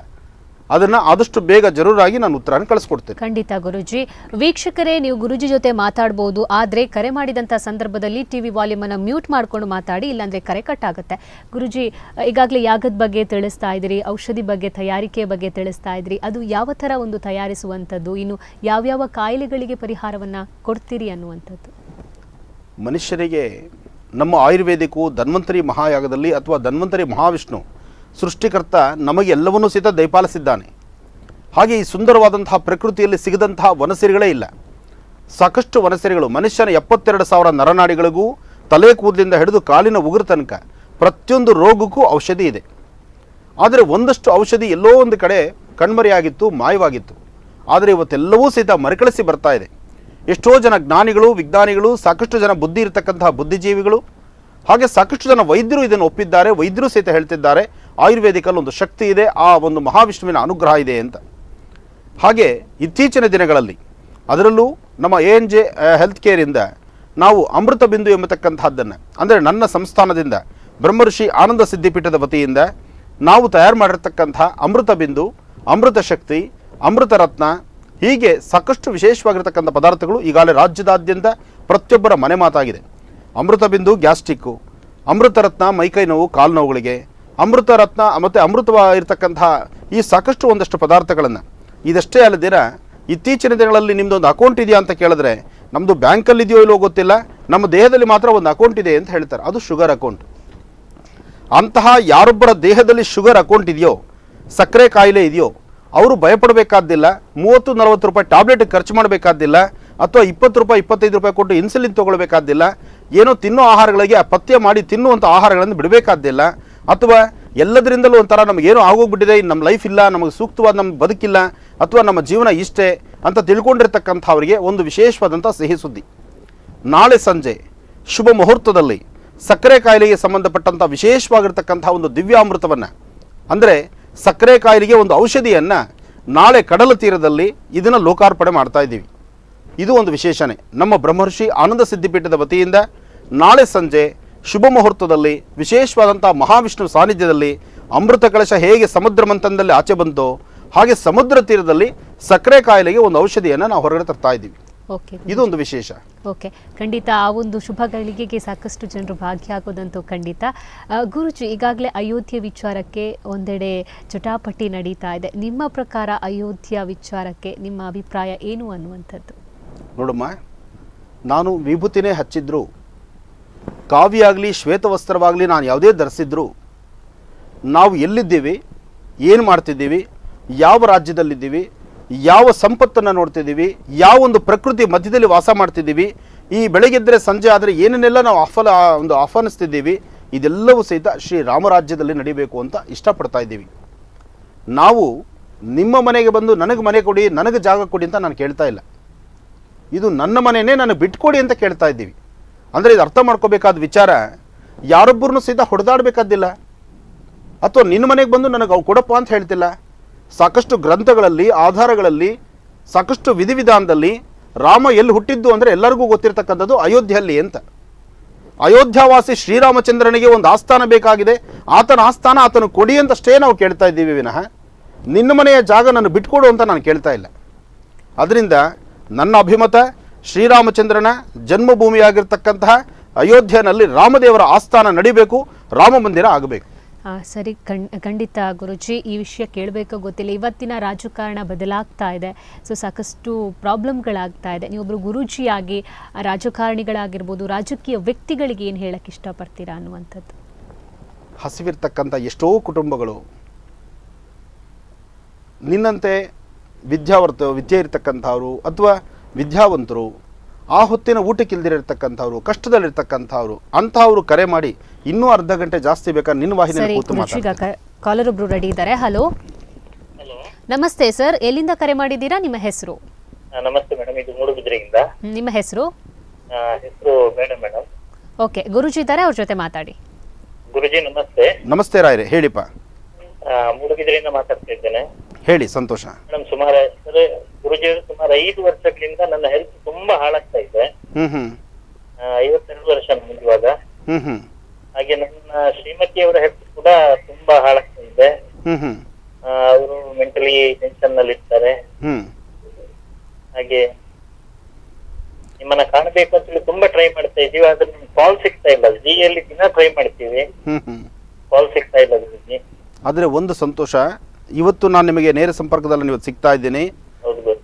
ಅದನ್ನು ಆದಷ್ಟು ಬೇಗ ಜರೂರಾಗಿ ನಾನು ಉತ್ತರನ ಕಳಿಸ್ಕೊಡ್ತೇನೆ. ಖಂಡಿತ ಗುರುಜಿ. ವೀಕ್ಷಕರೇ, ನೀವು ಗುರುಜಿ ಜೊತೆ ಮಾತಾಡ್ಬೋದು, ಆದರೆ ಕರೆ ಮಾಡಿದಂಥ ಸಂದರ್ಭದಲ್ಲಿ ಟಿವಿ ವಾಲ್ಯೂಮನ್ನು ಮ್ಯೂಟ್ ಮಾಡ್ಕೊಂಡು ಮಾತಾಡಿ, ಇಲ್ಲಾಂದರೆ ಕರೆ ಕಟ್ ಆಗುತ್ತೆ. ಗುರುಜಿ, ಈಗಾಗಲೇ ಯಾಗದ ಬಗ್ಗೆ ತಿಳಿಸ್ತಾ ಇದ್ದೀರಿ, ಔಷಧಿ ಬಗ್ಗೆ, ತಯಾರಿಕೆ ಬಗ್ಗೆ ತಿಳಿಸ್ತಾ ಇದ್ರಿ. ಅದು ಯಾವ ಥರ ಒಂದು ತಯಾರಿಸುವಂಥದ್ದು, ಇನ್ನು ಯಾವ್ಯಾವ ಕಾಯಿಲೆಗಳಿಗೆ ಪರಿಹಾರವನ್ನು ಕೊಡ್ತೀರಿ ಅನ್ನುವಂಥದ್ದು? ಮನುಷ್ಯರಿಗೆ ನಮ್ಮ ಆಯುರ್ವೇದಿಕು ಧನ್ವಂತರಿ ಮಹಾಯಾಗದಲ್ಲಿ ಅಥವಾ ಧನ್ವಂತರಿ ಮಹಾವಿಷ್ಣು ಸೃಷ್ಟಿಕರ್ತ ನಮಗೆ ಎಲ್ಲವನ್ನೂ ಸಹಿತ ದಯಪಾಲಿಸಿದ್ದಾನೆ. ಹಾಗೆ ಈ ಸುಂದರವಾದಂತಹ ಪ್ರಕೃತಿಯಲ್ಲಿ ಸಿಗದಂತಹ ವನಸಿರಿಗಳೇ ಇಲ್ಲ. ಸಾಕಷ್ಟು ವನಸಿರಿಗಳು ಮನುಷ್ಯನ 72,000 ನರನಾಡಿಗಳಿಗೂ ತಲೆ ಕೂದಲಿಂದ ಹಿಡಿದು ಕಾಲಿನ ಉಗುರು ತನಕ ಪ್ರತಿಯೊಂದು ರೋಗಕ್ಕೂ ಔಷಧಿ ಇದೆ. ಆದರೆ ಒಂದಷ್ಟು ಔಷಧಿ ಎಲ್ಲೋ ಒಂದು ಕಡೆ ಕಣ್ಮರೆಯಾಗಿತ್ತು, ಮಾಯವಾಗಿತ್ತು. ಆದರೆ ಇವತ್ತೆಲ್ಲವೂ ಸಹಿತ ಮರುಕಳಿಸಿ ಬರ್ತಾ ಇದೆ. ಎಷ್ಟೋ ಜನ ಜ್ಞಾನಿಗಳು, ವಿಜ್ಞಾನಿಗಳು, ಸಾಕಷ್ಟು ಜನ ಬುದ್ಧಿ ಇರತಕ್ಕಂತಹ ಬುದ್ಧಿಜೀವಿಗಳು, ಹಾಗೆ ಸಾಕಷ್ಟು ಜನ ವೈದ್ಯರು ಇದನ್ನು ಒಪ್ಪಿದ್ದಾರೆ. ವೈದ್ಯರು ಸಹಿತ ಹೇಳ್ತಿದ್ದಾರೆ ಆಯುರ್ವೇದಿಕಲ್ಲಿ ಒಂದು ಶಕ್ತಿ ಇದೆ, ಆ ಒಂದು ಮಹಾವಿಷ್ಣುವಿನ ಅನುಗ್ರಹ ಇದೆ ಅಂತ. ಹಾಗೆ ಇತ್ತೀಚಿನ ದಿನಗಳಲ್ಲಿ ಅದರಲ್ಲೂ ನಮ್ಮ ANJ ಹೆಲ್ತ್ ಕೇರಿಂದ ನಾವು ಅಮೃತ ಬಿಂದು ಎಂಬತಕ್ಕಂತಹದ್ದನ್ನು, ಅಂದರೆ ನನ್ನ ಸಂಸ್ಥಾನದಿಂದ ಬ್ರಹ್ಮರ್ಷಿ ಆನಂದ ಸಿದ್ಧಿಪೀಠದ ವತಿಯಿಂದ ನಾವು ತಯಾರು ಮಾಡಿರ್ತಕ್ಕಂಥ ಅಮೃತ ಬಿಂದು, ಅಮೃತ ಶಕ್ತಿ, ಅಮೃತ ರತ್ನ, ಹೀಗೆ ಸಾಕಷ್ಟು ವಿಶೇಷವಾಗಿರ್ತಕ್ಕಂಥ ಪದಾರ್ಥಗಳು ಈಗಾಗಲೇ ರಾಜ್ಯದಾದ್ಯಂತ ಪ್ರತಿಯೊಬ್ಬರ ಮನೆ ಮಾತಾಗಿದೆ. ಅಮೃತ ಬಿಂದು ಗ್ಯಾಸ್ಟ್ರಿಕ್ಕು, ಅಮೃತ ರತ್ನ ಮೈಕೈ ನೋವು, ಕಾಲು ನೋವುಗಳಿಗೆ, ಅಮೃತ ರತ್ನ ಮತ್ತು ಅಮೃತವಾಗಿರ್ತಕ್ಕಂತಹ ಈ ಸಾಕಷ್ಟು ಒಂದಷ್ಟು ಪದಾರ್ಥಗಳನ್ನು, ಇದಷ್ಟೇ ಅಲ್ಲದಿರ ಇತ್ತೀಚಿನ ದಿನಗಳಲ್ಲಿ ನಿಮ್ಮದೊಂದು ಅಕೌಂಟ್ ಇದೆಯಾ ಅಂತ ಕೇಳಿದ್ರೆ ನಮ್ಮದು ಬ್ಯಾಂಕಲ್ಲಿ ಇದೆಯೋ ಇಲ್ಲೋ ಗೊತ್ತಿಲ್ಲ, ನಮ್ಮ ದೇಹದಲ್ಲಿ ಮಾತ್ರ ಒಂದು ಅಕೌಂಟ್ ಇದೆ ಅಂತ ಹೇಳ್ತಾರೆ. ಅದು ಶುಗರ್ ಅಕೌಂಟ್. ಅಂತಹ ಯಾರೊಬ್ಬರ ದೇಹದಲ್ಲಿ ಶುಗರ್ ಅಕೌಂಟ್ ಇದೆಯೋ, ಸಕ್ಕರೆ ಕಾಯಿಲೆ ಇದೆಯೋ, ಅವರು ಭಯಪಡಬೇಕಾದ್ದಿಲ್ಲ. 30-40 ರೂಪಾಯಿ ಟ್ಯಾಬ್ಲೆಟ್ ಖರ್ಚು ಮಾಡಬೇಕಾದ್ದಿಲ್ಲ, ಅಥವಾ 20 ರೂಪಾಯಿ 25 ರೂಪಾಯಿ ಕೊಟ್ಟು ಇನ್ಸುಲಿನ್ ತೊಗೊಳ್ಬೇಕಾದ್ದಿಲ್ಲ. ಏನೋ ತಿನ್ನೋ ಆಹಾರಗಳಿಗೆ ಪಥ್ಯ ಮಾಡಿ ತಿನ್ನುವಂಥ ಆಹಾರಗಳನ್ನು ಬಿಡಬೇಕಾದ್ದಿಲ್ಲ. ಅಥವಾ ಎಲ್ಲದರಿಂದಲೂ ಒಂಥರ ನಮಗೇನೋ ಆಗೋಗ್ಬಿಟ್ಟಿದೆ, ನಮ್ಮ ಲೈಫ್ ಇಲ್ಲ, ನಮಗೆ ಸೂಕ್ತವಾದ ನಮ್ಮ ಬದುಕಿಲ್ಲ, ಅಥವಾ ನಮ್ಮ ಜೀವನ ಇಷ್ಟೇ ಅಂತ ತಿಳ್ಕೊಂಡಿರ್ತಕ್ಕಂಥವರಿಗೆ ಒಂದು ವಿಶೇಷವಾದಂಥ ಸಿಹಿ ಸುದ್ದಿ. ನಾಳೆ ಸಂಜೆ ಶುಭ ಮುಹೂರ್ತದಲ್ಲಿ ಸಕ್ಕರೆ ಕಾಯಿಲೆಗೆ ಸಂಬಂಧಪಟ್ಟಂಥ ವಿಶೇಷವಾಗಿರ್ತಕ್ಕಂಥ ಒಂದು ದಿವ್ಯಾಮೃತವನ್ನು, ಅಂದರೆ ಸಕ್ಕರೆ ಕಾಯಿಲೆಗೆ ಒಂದು ಔಷಧಿಯನ್ನು ನಾಳೆ ಕಡಲ ತೀರದಲ್ಲಿ ಇದನ್ನು ಲೋಕಾರ್ಪಣೆ ಮಾಡ್ತಾ ಇದ್ದೀವಿ. ಇದು ಒಂದು ವಿಶೇಷಣೆ. ನಮ್ಮ ಬ್ರಹ್ಮರ್ಷಿ ಆನಂದ ಸಿದ್ಧಿಪೀಠದ ವತಿಯಿಂದ ನಾಳೆ ಸಂಜೆ ಶುಭ ಮುಹೂರ್ತದಲ್ಲಿ ವಿಶೇಷವಾದಂಥ ಮಹಾವಿಷ್ಣು ಸಾನ್ನಿಧ್ಯದಲ್ಲಿ ಅಮೃತ ಕಳಶ ಹೇಗೆ ಸಮುದ್ರ ಮಂಥನದಲ್ಲಿ ಆಚೆ ಬಂತೋ ಹಾಗೆ ಸಮುದ್ರ ತೀರದಲ್ಲಿ ಸಕ್ಕರೆ ಕಾಯಿಲೆಗೆ ಒಂದು ಔಷಧಿಯನ್ನು ನಾವು ಹೊರಗಡೆ ತರ್ತಾ ಇದ್ದೀವಿ. ಓಕೆ, ಇದೊಂದು ವಿಶೇಷ. ಓಕೆ, ಖಂಡಿತ ಆ ಒಂದು ಶುಭ ಗಳಿಗೆಗೆ ಸಾಕಷ್ಟು ಜನರು ಭಾಗಿಯಾಗೋದಂತೂ ಖಂಡಿತ. ಗುರುಜಿ, ಈಗಾಗಲೇ ಅಯೋಧ್ಯೆ ವಿಚಾರಕ್ಕೆ ಒಂದೆಡೆ ಚಟಾಪಟಿ ನಡೀತಾ ಇದೆ. ನಿಮ್ಮ ಪ್ರಕಾರ ಅಯೋಧ್ಯ ವಿಚಾರಕ್ಕೆ ನಿಮ್ಮ ಅಭಿಪ್ರಾಯ ಏನು ಅನ್ನುವಂಥದ್ದು? ನೋಡಮ್ಮ, ನಾನು ವಿಭೂತಿನೇ ಹಚ್ಚಿದ್ರು, ಕಾವಿಯಾಗಲಿ ಶ್ವೇತವಸ್ತ್ರವಾಗಲಿ ನಾನು ಯಾವುದೇ ಧರಿಸಿದ್ರು, ನಾವು ಎಲ್ಲಿದ್ದೀವಿ, ಏನು ಮಾಡ್ತಿದ್ದೀವಿ, ಯಾವ ರಾಜ್ಯದಲ್ಲಿದ್ದೀವಿ, ಯಾವ ಸಂಪತ್ತನ್ನು ನೋಡ್ತಿದ್ದೀವಿ, ಯಾವ ಒಂದು ಪ್ರಕೃತಿ ಮಧ್ಯದಲ್ಲಿ ವಾಸ ಮಾಡ್ತಿದ್ದೀವಿ, ಈ ಬೆಳಗ್ಗೆದ್ದರೆ ಸಂಜೆ ಆದರೆ ಏನೇನೆಲ್ಲ ನಾವು ಆಹ್ವಾನಿಸ್ತಿದ್ದೀವಿ, ಇದೆಲ್ಲವೂ ಸಹಿತ ಶ್ರೀರಾಮರಾಜ್ಯದಲ್ಲಿ ನಡಿಬೇಕು ಅಂತ ಇಷ್ಟಪಡ್ತಾ ಇದ್ದೀವಿ. ನಾವು ನಿಮ್ಮ ಮನೆಗೆ ಬಂದು ನನಗೆ ಮನೆ ಕೊಡಿ, ನನಗೆ ಜಾಗ ಕೊಡಿ ಅಂತ ನಾನು ಕೇಳ್ತಾ ಇಲ್ಲ. ಇದು ನನ್ನ ಮನೆಯೇ, ನನಗೆ ಬಿಟ್ಕೊಡಿ ಅಂತ ಕೇಳ್ತಾ ಇದ್ದೀವಿ. ಅಂದರೆ ಇದು ಅರ್ಥ ಮಾಡ್ಕೋಬೇಕಾದ ವಿಚಾರ, ಯಾರೊಬ್ಬರನ್ನು ಸಹಿತ ಹೊಡೆದಾಡಬೇಕಾದ್ದಿಲ್ಲ, ಅಥವಾ ನಿನ್ನ ಮನೆಗೆ ಬಂದು ನನಗೆ ಅವು ಕೊಡಪ್ಪ ಅಂತ ಹೇಳ್ತಿಲ್ಲ. ಸಾಕಷ್ಟು ಗ್ರಂಥಗಳಲ್ಲಿ, ಆಧಾರಗಳಲ್ಲಿ, ಸಾಕಷ್ಟು ವಿಧಿವಿಧಾನದಲ್ಲಿ ರಾಮ ಎಲ್ಲಿ ಹುಟ್ಟಿದ್ದು ಅಂದರೆ ಎಲ್ಲರಿಗೂ ಗೊತ್ತಿರ್ತಕ್ಕಂಥದ್ದು ಅಯೋಧ್ಯೆಯಲ್ಲಿ ಅಂತ. ಅಯೋಧ್ಯಾವಾಸಿ ಶ್ರೀರಾಮಚಂದ್ರನಿಗೆ ಒಂದು ಆಸ್ಥಾನ ಬೇಕಾಗಿದೆ, ಆತನ ಆಸ್ಥಾನ ಆತನು ಕೊಡಿ ಅಂತಷ್ಟೇ ನಾವು ಕೇಳ್ತಾ ಇದ್ದೀವಿ ವಿನಃ ನಿನ್ನ ಮನೆಯ ಜಾಗ ನಾನು ಬಿಟ್ಕೊಡು ಅಂತ ನಾನು ಕೇಳ್ತಾ ಇಲ್ಲ. ಅದರಿಂದ ನನ್ನ ಅಭಿಮತ, ಶ್ರೀರಾಮಚಂದ್ರನ ಜನ್ಮಭೂಮಿಯಾಗಿರ್ತಕ್ಕಂತಹ ಅಯೋಧ್ಯೆಯಲ್ಲಿ ರಾಮದೇವರ ಆಸ್ಥಾನ ನಡಿಬೇಕು, ರಾಮ ಮಂದಿರ ಆಗಬೇಕು. ಸರಿ, ಖಂಡಿತ ಗುರುಜಿ. ಈ ವಿಷಯ ಕೇಳಬೇಕೋ ಗೊತ್ತಿಲ್ಲ, ಇವತ್ತಿನ ರಾಜಕಾರಣ ಬದಲಾಗ್ತಾ ಇದೆ. ಸೊ ಸಾಕಷ್ಟು ಪ್ರಾಬ್ಲಮ್ಗಳಾಗ್ತಾ ಇದೆ. ನೀವೊಬ್ಬರು ಗುರೂಜಿಯಾಗಿ ರಾಜಕಾರಣಿಗಳಾಗಿರ್ಬೋದು, ರಾಜಕೀಯ ವ್ಯಕ್ತಿಗಳಿಗೆ ಏನು ಹೇಳಕ್ಕೆ ಇಷ್ಟಪಡ್ತೀರಾ ಅನ್ನುವಂಥದ್ದು? ಹಸಿವಿರ್ತಕ್ಕಂಥ ಎಷ್ಟೋ ಕುಟುಂಬಗಳು ನಿನ್ನಂತೆ ವಿದ್ಯೆ ಇರ್ತಕ್ಕಂಥವ್ರು ಅಥವಾ ವಿದ್ಯಾವಂತರು, ಆ ಹೊತ್ತಿನ ಊಟಕ್ಕಿಲ್ದಿರತಕ್ಕಂಥವ್ರು, ಕಷ್ಟದಲ್ಲಿರ್ತಕ್ಕಂಥವ್ರು, ಅಂಥವ್ರು ಕರೆ ಮಾಡಿ ಇನ್ನೂ ಅರ್ಧ ಗಂಟೆ ಜಾಸ್ತಿ ಬೇಕಾದ್ರೆ ನಿನ್ನ ವಾಹಿನಿಯಲ್ಲಿ ಕೂತು ಮಾತಾಡ್ತಾರೆ. ಕಾಲರ್ ಒಬ್ರು ರೆಡಿ ಇದ್ದಾರೆ. ಹಲೋ, ನಮಸ್ತೆ ಸರ್, ಎಲ್ಲಿಂದ ಕರೆ ಮಾಡಿದ್ದೀರಾ? ನಿಮ್ಮ ಹೆಸರು? ನಮಸ್ತೆ ಮೇಡಮ್, ಇದು ಮೂಡುಬಿದ್ರೆಯಿಂದ. ನಿಮ್ಮ ಹೆಸರು? ಹೆಸರು ಮೇಡಮ್. ಓಕೆ, ಗುರುಜಿ ಇದ್ದಾರೆ, ಅವ್ರ ಜೊತೆ ಮಾತಾಡಿ. ಗುರುಜಿ ನಮಸ್ತೆ. ನಮಸ್ತೆ ರಾಯರೇ, ಹೇಳಿಪ್ಪ. ಮೂಡುಬಿದ್ರೆಯಿಂದ ಮಾತಾಡ್ತಾ ಇದ್ದೇನೆ. ಹೇಳಿ, ಸಂತೋಷ. ಮೇಡಮ್, ಗುರುಜಿ ಸುಮಾರು 5 ವರ್ಷಗಳಿಂದ ನನ್ನ ಹೆಲ್ತ್ ತುಂಬಾ ಹಾಳಾಗ್ತಾ ಇದೆ. 52 ವರ್ಷ ನಮ್ಗೆ ಇವಾಗ. ಹಾಗೆ ನನ್ನ ಶ್ರೀಮತಿಯವರ ಹೆಲ್ತ್ ಕೂಡ ತುಂಬಾ ಹಾಳಾಗ್ತಾ ಇದೆ. ಅವರು ಮೆಂಟಲಿ ಟೆನ್ಷನ್ ನಲ್ಲಿ ಇರ್ತಾರೆ. ಹ್ಮ್ ಹಾಗೆ ನಿಮ್ಮನ್ನ ಕಾಣಬೇಕು ಅಂತ ಹೇಳಿ ತುಂಬಾ ಟ್ರೈ ಮಾಡ್ತಾ ಇದೀವಿ, ಆದ್ರೆ ನಿಮ್ಗೆ ಕಾಲ್ ಸಿಗ್ತಾ ಇಲ್ಲ. ಜಿಯಲ್ಲಿ ದಿನ ಟ್ರೈ ಮಾಡ್ತೀವಿ, ಹ್ಮ್ ಹ್ಮ್ ಕಾಲ್ ಸಿಗ್ತಾ ಇಲ್ಲ ಗುರುಜಿ. ಆದರೆ ಒಂದು ಸಂತೋಷ, ಇವತ್ತು ನಾನು ನಿಮಗೆ ನೇರ ಸಂಪರ್ಕದಲ್ಲಿ ನೀವು ಸಿಗ್ತಾ ಇದ್ದೀನಿ. ಹೌದು ಗುರುಜಿ.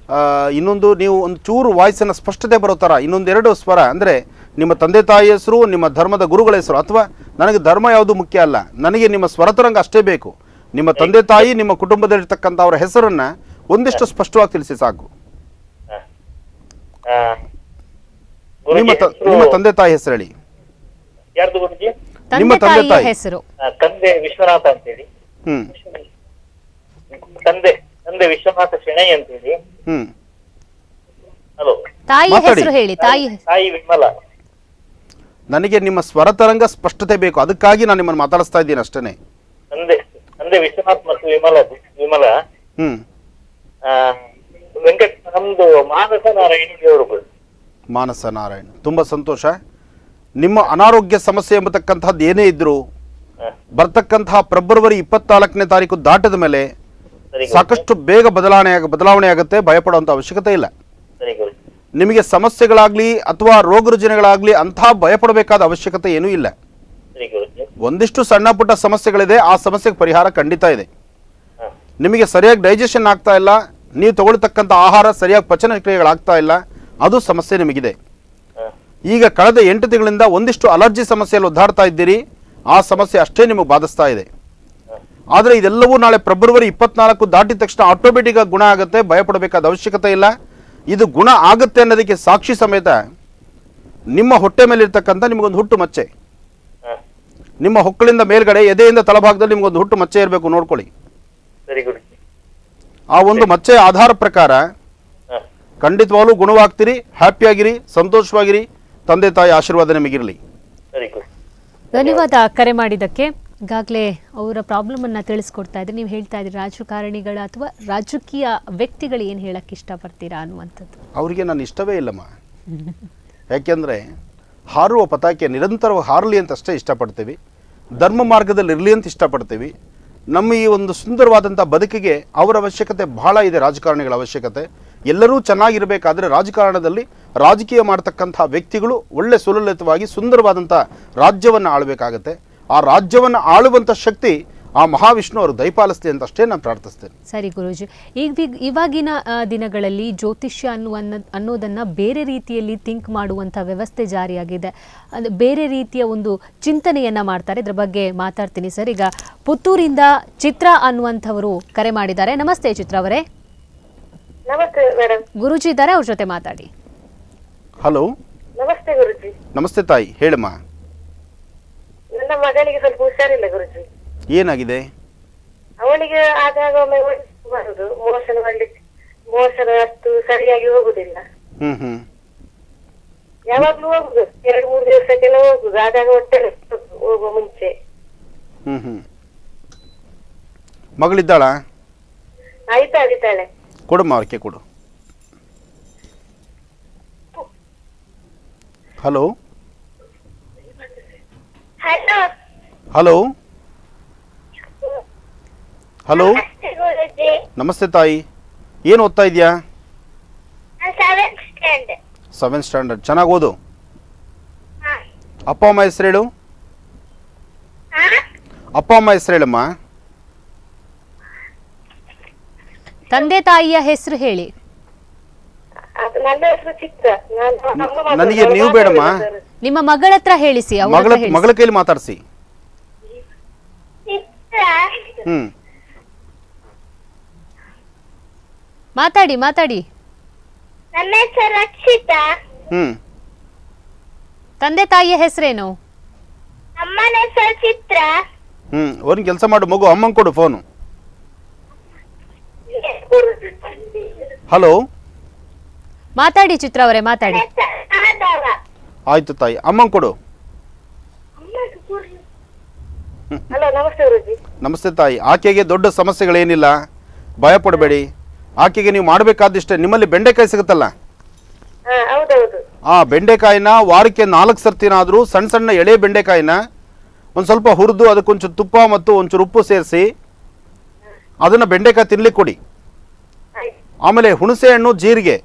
ಇನ್ನೊಂದು, ನೀವು ಒಂದು ಚೂರು ವಾಯ್ಸನ್ನು ಸ್ಪಷ್ಟತೆ ಬರೋ ಥರ ಇನ್ನೊಂದೆರಡು ಸ್ವರ, ಅಂದರೆ ನಿಮ್ಮ ತಂದೆ ತಾಯಿ ಹೆಸರು, ನಿಮ್ಮ ಧರ್ಮದ ಗುರುಗಳ ಹೆಸರು, ಅಥವಾ ನನಗೆ ಧರ್ಮ ಯಾವುದು ಮುಖ್ಯ ಅಲ್ಲ, ನನಗೆ ನಿಮ್ಮ ಸ್ವರತರಂಗ ಅಷ್ಟೇ ಬೇಕು. ನಿಮ್ಮ ತಂದೆ ತಾಯಿ, ನಿಮ್ಮ ಕುಟುಂಬದಲ್ಲಿರ್ತಕ್ಕಂಥ ಅವರ ಹೆಸರನ್ನು ಒಂದಿಷ್ಟು ಸ್ಪಷ್ಟವಾಗಿ ತಿಳಿಸಿ ಸಾಕು. ಆ, ಗುರೂಜಿ ನಿಮ್ಮ ತಂದೆ ತಾಯಿ ಹೆಸರು ಹೇಳಿ. ಯಾರ್ದು ಗುರುಜಿ? ನಿಮ್ಮ ತಂದೆ ತಂದೆ ತಾಯಿಯ ತಾಯಿ ಹೆಸರು ತಂದೆ ವಿಶ್ವನಾಥ ಅಂತೇಳಿ. ಹ್ಮ್ ತಂದೆ ವಿಶ್ವನಾಥ ಶೆಣೈ ಅಂತೇಳಿ. ಹ್ಮ್ ಹಲೋ, ತಾಯಿಯ ಮಾತಾಡಿ. ಹೆಸರು ಹೇಳಿ. ತಾಯಿ ವಿಮಲ. ನನಗೆ ನಿಮ್ಮ ಸ್ವರತರಂಗ ಸ್ಪಷ್ಟತೆ ಬೇಕು, ಅದಕ್ಕಾಗಿ ನಾನು ನಿಮ್ಮನ್ನು ಮಾತಾಡಿಸ್ತಾ ಇದ್ದೀನಿ ಅಷ್ಟೇ. ತಂದೆ ವಿಶ್ವನಾಥ್ ಮತ್ತು ವಿಮಲ. ಹ್ಮ್ ನಮ್ದು ಮಾನಸ ನಾರಾಯಣ ದೇವರು. ಮಾನಸ ನಾರಾಯಣ್, ತುಂಬ ಸಂತೋಷ. ನಿಮ್ಮ ಅನಾರೋಗ್ಯ ಸಮಸ್ಯೆ ಎಂಬತಕ್ಕಂಥದ್ದು ಏನೇ ಇದ್ದರೂ ಬರ್ತಕ್ಕಂತಹ ಫೆಬ್ರವರಿ 24ನೇ ತಾರೀಕು ದಾಟದ ಮೇಲೆ ಸರಿ ಸಾಕಷ್ಟು ಬೇಗ ಬದಲಾವಣೆ ಆಗುತ್ತೆ, ಭಯಪಡುವಂಥ ಅವಶ್ಯಕತೆ ಇಲ್ಲ. ಸರಿ ಗುರುಜಿ. ನಿಮಗೆ ಸಮಸ್ಯೆಗಳಾಗಲಿ ಅಥವಾ ರೋಗ ರುಜಿನಗಳಾಗಲಿ ಅಂಥ ಭಯಪಡಬೇಕಾದ ಅವಶ್ಯಕತೆ ಏನೂ ಇಲ್ಲ. ಸರಿ ಗುರುಜಿ. ಒಂದಿಷ್ಟು ಸಣ್ಣ ಪುಟ್ಟ ಸಮಸ್ಯೆಗಳಿದೆ, ಆ ಸಮಸ್ಯೆಗೆ ಪರಿಹಾರ ಖಂಡಿತ ಇದೆ. ಹ. ನಿಮಗೆ ಸರಿಯಾಗಿ ಡೈಜೆಷನ್ ಆಗ್ತಾ ಇಲ್ಲ, ನೀವು ತಗೊಳ್ತಕ್ಕಂಥ ಆಹಾರ ಸರಿಯಾಗಿ ಪಚನ ಕ್ರಿಯೆಗಳಾಗ್ತಾ ಇಲ್ಲ, ಅದು ಸಮಸ್ಯೆ ನಿಮಗಿದೆ. ಹ. ಈಗ ಕಳೆದ 8 ತಿಂಗಳಿಂದ ಒಂದಿಷ್ಟು ಅಲರ್ಜಿ ಸಮಸ್ಯೆಯಲ್ಲಿ ಒದ್ದಾಡ್ತಾ ಇದ್ದೀರಿ, ಆ ಸಮಸ್ಯೆ ಅಷ್ಟೇ ನಿಮಗೆ ಬಾಧಿಸ್ತಾ ಇದೆ. ಆದರೆ ಇದೆಲ್ಲವೂ ನಾಳೆ ಫೆಬ್ರವರಿ 24 ದಾಟಿದ ತಕ್ಷಣ ಆಟೋಮೆಟಿಕ್ ಆಗಿ ಗುಣ ಆಗುತ್ತೆ, ಭಯಪಡಬೇಕಾದ ಅವಶ್ಯಕತೆ ಇಲ್ಲ. ಇದು ಗುಣ ಆಗುತ್ತೆ ಅನ್ನೋದಕ್ಕೆ ಸಾಕ್ಷಿ ಸಮೇತ ನಿಮ್ಮ ಹೊಟ್ಟೆ ಮೇಲೆ ಇರ್ತಕ್ಕಂಥ ನಿಮಗೊಂದು ಹುಟ್ಟು ಮಚ್ಚೆ, ಹ. ನಿಮ್ಮ ಹೊಕ್ಕಳಿಂದ ಮೇಲ್ಗಡೆ ಎದೆಯಿಂದ ತಳಭಾಗದಲ್ಲಿ ನಿಮಗೊಂದು ಹುಟ್ಟು ಮಚ್ಚೆ ಇರಬೇಕು, ನೋಡ್ಕೊಳ್ಳಿ. ಸರಿ ಗುರುಜಿ. ಆ ಒಂದು ಮಚ್ಚೆಯ ಆಧಾರ ಪ್ರಕಾರ ಹ. ಖಂಡಿತವಾಗ್ಲೂ ಗುಣವಾಗ್ತೀರಿ, ಹ್ಯಾಪಿಯಾಗಿರಿ, ಸಂತೋಷವಾಗಿರಿ. ತಂದೆ ತಾಯಿ ಆಶೀರ್ವಾದ ನಿಮಗಿರಲಿ. ಸರಿ ಗುರುಜಿ. ಧನ್ಯವಾದ ಕರೆ ಮಾಡಿದ್ದಕ್ಕೆ. ಈಗಾಗಲೇ ಅವರ ಪ್ರಾಬ್ಲಮ್ ಅನ್ನ ತಿಳಿಸ್ಕೊಡ್ತಾ ಇದ್ರೆ ನೀವು ಹೇಳ್ತಾ ಇದ್ರಿ ರಾಜಕಾರಣಿಗಳ ಅಥವಾ ರಾಜಕೀಯ ವ್ಯಕ್ತಿಗಳು ಏನು ಹೇಳಕ್ಕೆ ಇಷ್ಟಪಡ್ತೀರಾ ಅನ್ನುವಂಥದ್ದು. ಅವರಿಗೆ ನಾನು ಇಷ್ಟವೇ ಇಲ್ಲಮ್ಮ. ಯಾಕೆಂದರೆ ಹಾರುವ ಪತಾಕೆ ನಿರಂತರವಾಗಿ ಹಾರಲಿ ಅಂತ ಅಷ್ಟೇ ಇಷ್ಟಪಡ್ತೀವಿ, ಧರ್ಮ ಮಾರ್ಗದಲ್ಲಿ ಇರಲಿ ಅಂತ ಇಷ್ಟಪಡ್ತೀವಿ. ನಮ್ಮ ಈ ಒಂದು ಸುಂದರವಾದಂಥ ಬದುಕಿಗೆ ಅವರ ಅವಶ್ಯಕತೆ ಬಹಳ ಇದೆ, ರಾಜಕಾರಣಿಗಳ ಅವಶ್ಯಕತೆ. ಎಲ್ಲರೂ ಚೆನ್ನಾಗಿರಬೇಕಾದ್ರೆ ರಾಜಕಾರಣದಲ್ಲಿ ರಾಜಕೀಯ ಮಾಡ್ತಕ್ಕಂಥ ವ್ಯಕ್ತಿಗಳು ಒಳ್ಳೆ ಸುಲಲಿತವಾಗಿ ಸುಂದರವಾದಂಥ ರಾಜ್ಯವನ್ನು ಆಳಬೇಕಾಗತ್ತೆ. ಆ ರಾಜ್ಯವನ್ನು ಆಳುವಂಥ ಶಕ್ತಿ ಆ ಮಹಾವಿಷ್ಣು ಅವರು ದಯಪಾಲಿಸ್ಲಿ ಅಂತ ಅಷ್ಟೇ ನಾನು ಪ್ರಾರ್ಥಿಸ್ತೇನೆ. ಸರಿ ಗುರೂಜಿ, ಇವಾಗಿನ ದಿನಗಳಲ್ಲಿ ಜ್ಯೋತಿಷ್ಯ ಅನ್ನೋದನ್ನ ಬೇರೆ ರೀತಿಯಲ್ಲಿ ಥಿಂಕ್ ಮಾಡುವಂಥ ವ್ಯವಸ್ಥೆ ಜಾರಿಯಾಗಿದೆ. ಬೇರೆ ರೀತಿಯ ಒಂದು ಚಿಂತನೆಯನ್ನ ಮಾಡ್ತಾರೆ, ಇದ್ರ ಬಗ್ಗೆ ಮಾತಾಡ್ತೀನಿ ಸರ್. ಈಗ ಪುತ್ತೂರಿಂದ ಚಿತ್ರ ಅನ್ನುವಂಥವರು ಕರೆ ಮಾಡಿದ್ದಾರೆ. ನಮಸ್ತೆ ಚಿತ್ರ ಅವರೇ. ನಮಸ್ತೆ ಮೇಡಮ್. ಗುರೂಜಿ ಇದ್ದಾರೆ, ಅವ್ರ ಜೊತೆ ಮಾತಾಡಿ. ಹಲೋ. ನಮಸ್ತೆ ಗುರುಜಿ. ನಮಸ್ತೆ ತಾಯಿ, ಹೇಳಮ್ಮ. ನನ್ನ ಮಗಳಿಗೆ ಸ್ವಲ್ಪ ಹುಷಾರಿಲ್ಲ ಗುರುಜಿ. ಏನಾಗಿದೆ? ಅವಳಿಗೆ ಆಗಾಗ ಒಮ್ಮೆ ಬರುದು, ಮೋಷನ್ ಅಷ್ಟು ಸರಿಯಾಗಿ ಹೋಗುದಿಲ್ಲ. ಹ್ಮ್ ಯಾವಾಗ್ಲೂ ಹೋಗುದು, 2-3 ದಿವಸಕ್ಕೆಲ್ಲ ಹೋಗುದು. ಆಗಾಗ ಹೊಟ್ಟೆ ಹೋಗುವ ಮುಂಚೆ. ಮಗಳಿದ್ದಾಳ? ಆಯ್ತಾಳೆ. ಕೊಡಮ್ಮ, ಅವಕ್ಕೆ ಕೊಡು. Hello hello hello. ನಮಸ್ತೆ ತಾಯಿ, ಏನು ಓದ್ತಾ ಇದೆಯಾ? 7th standard. ಚೆನ್ನಾಗಿ ಓದು. ಅಪ್ಪ ಅಮ್ಮ ಹೆಸರು ಹೇಳು. ಅಪ್ಪ ಅಮ್ಮ ಹೆಸರು ಹೇಳಮ್ಮ. ತಂದೆ ತಾಯಿಯ ಹೆಸರು ಹೇಳಿ. ನನ್ನ ಹೆಸರು ಚಿತ್ರ. ನನಗೆ ನೀವು ಬೇಡಮ್ಮ, ನಿಮ್ಮ ಮಗಳ ಹತ್ರ ಹೇಳಿಸಿ, ಮಗಳ ಕೈಲಿ ಮಾತಾಡಿಸಿ. ಮಾತಾಡಿ. ನನ್ನ ಹೆಸರು ರಕ್ಷಿತಾ. ತಂದೆ ತಾಯಿಯ ಹೆಸರೇನು? ಅಮ್ಮನ ಹೆಸರು ಚಿತ್ರ. ಒಂದು ಕೆಲಸ ಮಾಡು ಮಗು, ಅಮ್ಮಂಗೆ ಕೊಡು ಫೋನು. ಹಲೋ. ಮಾತಾಡಿ ಚಿತ್ರ ಅವರೇ, ಮಾತಾಡಿ. ಆಯ್ತು ತಾಯಿ, ಅಮ್ಮಂಗೆ ಕೊಡು. ಹಲೋ, ನಮಸ್ತೆ ಗುರುಜಿ. ನಮಸ್ತೆ ತಾಯಿ. ಆಕೆಗೆ ದೊಡ್ಡ ಸಮಸ್ಯೆಗಳೇನಿಲ್ಲ, ಭಯ ಪಡಬೇಡಿ. ಆಕೆಗೆ ನೀವು ಮಾಡಬೇಕಾದಿಷ್ಟೇ, ನಿಮ್ಮಲ್ಲಿ ಬೆಂಡೆಕಾಯಿ ಸಿಗುತ್ತಲ್ಲ, ಹೌದೌದು, ಆ ಬೆಂಡೆಕಾಯಿನ ವಾರಕ್ಕೆ 4 ಸರ್ತಿನಾದರೂ ಸಣ್ಣ ಸಣ್ಣ ಎಳೆ ಬೆಂಡೆಕಾಯಿನ ಒಂದು ಸ್ವಲ್ಪ ಹುರಿದು ಅದಕ್ಕೊಂಚೂರು ತುಪ್ಪ ಮತ್ತು ಒಂಚೂರು ಉಪ್ಪು ಸೇರಿಸಿ ಅದನ್ನು ಬೆಂಡೆಕಾಯಿ ತಿನ್ಲಿಕ್ಕೆ ಕೊಡಿ. ಆಯ್ತು. ಆಮೇಲೆ ಹುಣಸೆ ಹಣ್ಣು ಜೀರಿಗೆ,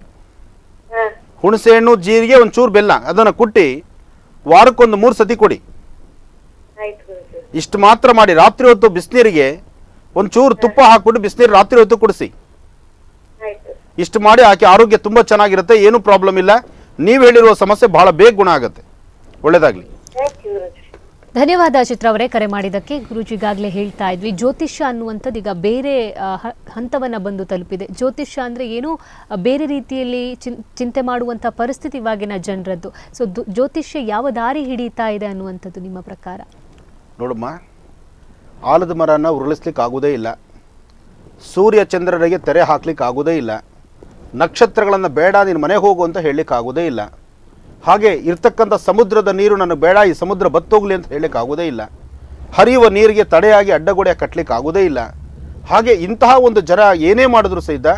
ಹಾ ಹುಣಸೆ ಹಣ್ಣು ಜೀರಿಗೆ ಒಂಚೂರು ಬೆಲ್ಲ ಅದನ್ನು ಕುಟ್ಟಿ ವಾರಕ್ಕೊಂದು 3 ಸತಿ ಕೊಡಿ. ಆಯ್ತು ಗುರುಜಿ. ಇಷ್ಟು ಮಾತ್ರ ಮಾಡಿ. ರಾತ್ರಿ ಹೊತ್ತು ಬಿಸಿನೀರಿಗೆ ಒಂಚೂರು ತುಪ್ಪ ಹಾಕ್ಬಿಟ್ಟು ಬಿಸಿನೀರು ರಾತ್ರಿ ಹೊತ್ತು ಕುಡಿಸಿ. ಆಯ್ತು. ಇಷ್ಟು ಮಾಡಿ ಆಕೆ ಆರೋಗ್ಯ ತುಂಬ ಚೆನ್ನಾಗಿರುತ್ತೆ, ಏನೂ ಪ್ರಾಬ್ಲಮ್ ಇಲ್ಲ. ನೀವು ಹೇಳಿರುವ ಸಮಸ್ಯೆ ಬಹಳ ಬೇಗ ಗುಣ ಆಗುತ್ತೆ. ಒಳ್ಳೆಯದಾಗಲಿ. ಥ್ಯಾಂಕ್ ಯು ಗುರುಜಿ. ಧನ್ಯವಾದ ಚಿತ್ರ ಅವರೇ ಕರೆ ಮಾಡಿದ್ದಕ್ಕೆ. ಗುರೂಜಿಗಾಗಲೇ ಹೇಳ್ತಾ ಇದ್ವಿ, ಜ್ಯೋತಿಷ್ಯ ಅನ್ನುವಂಥದ್ದು ಈಗ ಬೇರೆ ಹಂತವನ್ನು ಬಂದು ತಲುಪಿದೆ. ಜ್ಯೋತಿಷ್ಯ ಅಂದರೆ ಏನೋ ಬೇರೆ ರೀತಿಯಲ್ಲಿ ಚಿಂತೆ ಮಾಡುವಂಥ ಪರಿಸ್ಥಿತಿ ಇವಾಗಿನ ಜನರದ್ದು. ಸೊ ಜ್ಯೋತಿಷ್ಯ ಯಾವ ದಾರಿ ಹಿಡಿತಾ ಇದೆ ಅನ್ನುವಂಥದ್ದು ನಿಮ್ಮ ಪ್ರಕಾರ? ನೋಡಮ್ಮ, ಆಲದ ಮರನ ಉರುಳಿಸ್ಲಿಕ್ಕೆ ಆಗೋದೇ ಇಲ್ಲ, ಸೂರ್ಯ ಚಂದ್ರರಿಗೆ ತೆರೆ ಹಾಕ್ಲಿಕ್ಕೆ ಆಗೋದೇ ಇಲ್ಲ, ನಕ್ಷತ್ರಗಳನ್ನು ಬೇಡ ನೀನು ಮನೆಗೆ ಹೋಗು ಅಂತ ಹೇಳಲಿಕ್ಕೆ ಆಗೋದೇ ಇಲ್ಲ, ಹಾಗೆ ಇರ್ತಕ್ಕಂಥ ಸಮುದ್ರದ ನೀರು ನನಗೆ ಬೇಡ, ಈ ಸಮುದ್ರ ಬತ್ತೋಗ್ಲಿ ಅಂತ ಹೇಳಲಿಕ್ಕೆ ಆಗೋದೇ ಇಲ್ಲ, ಹರಿಯುವ ನೀರಿಗೆ ತಡೆಯಾಗಿ ಅಡ್ಡಗೋಡೆ ಕಟ್ಟಲಿಕ್ಕೆ ಆಗೋದೇ ಇಲ್ಲ. ಹಾಗೆ ಇಂತಹ ಒಂದು ಜನ ಏನೇ ಮಾಡಿದ್ರು ಸಹಿತ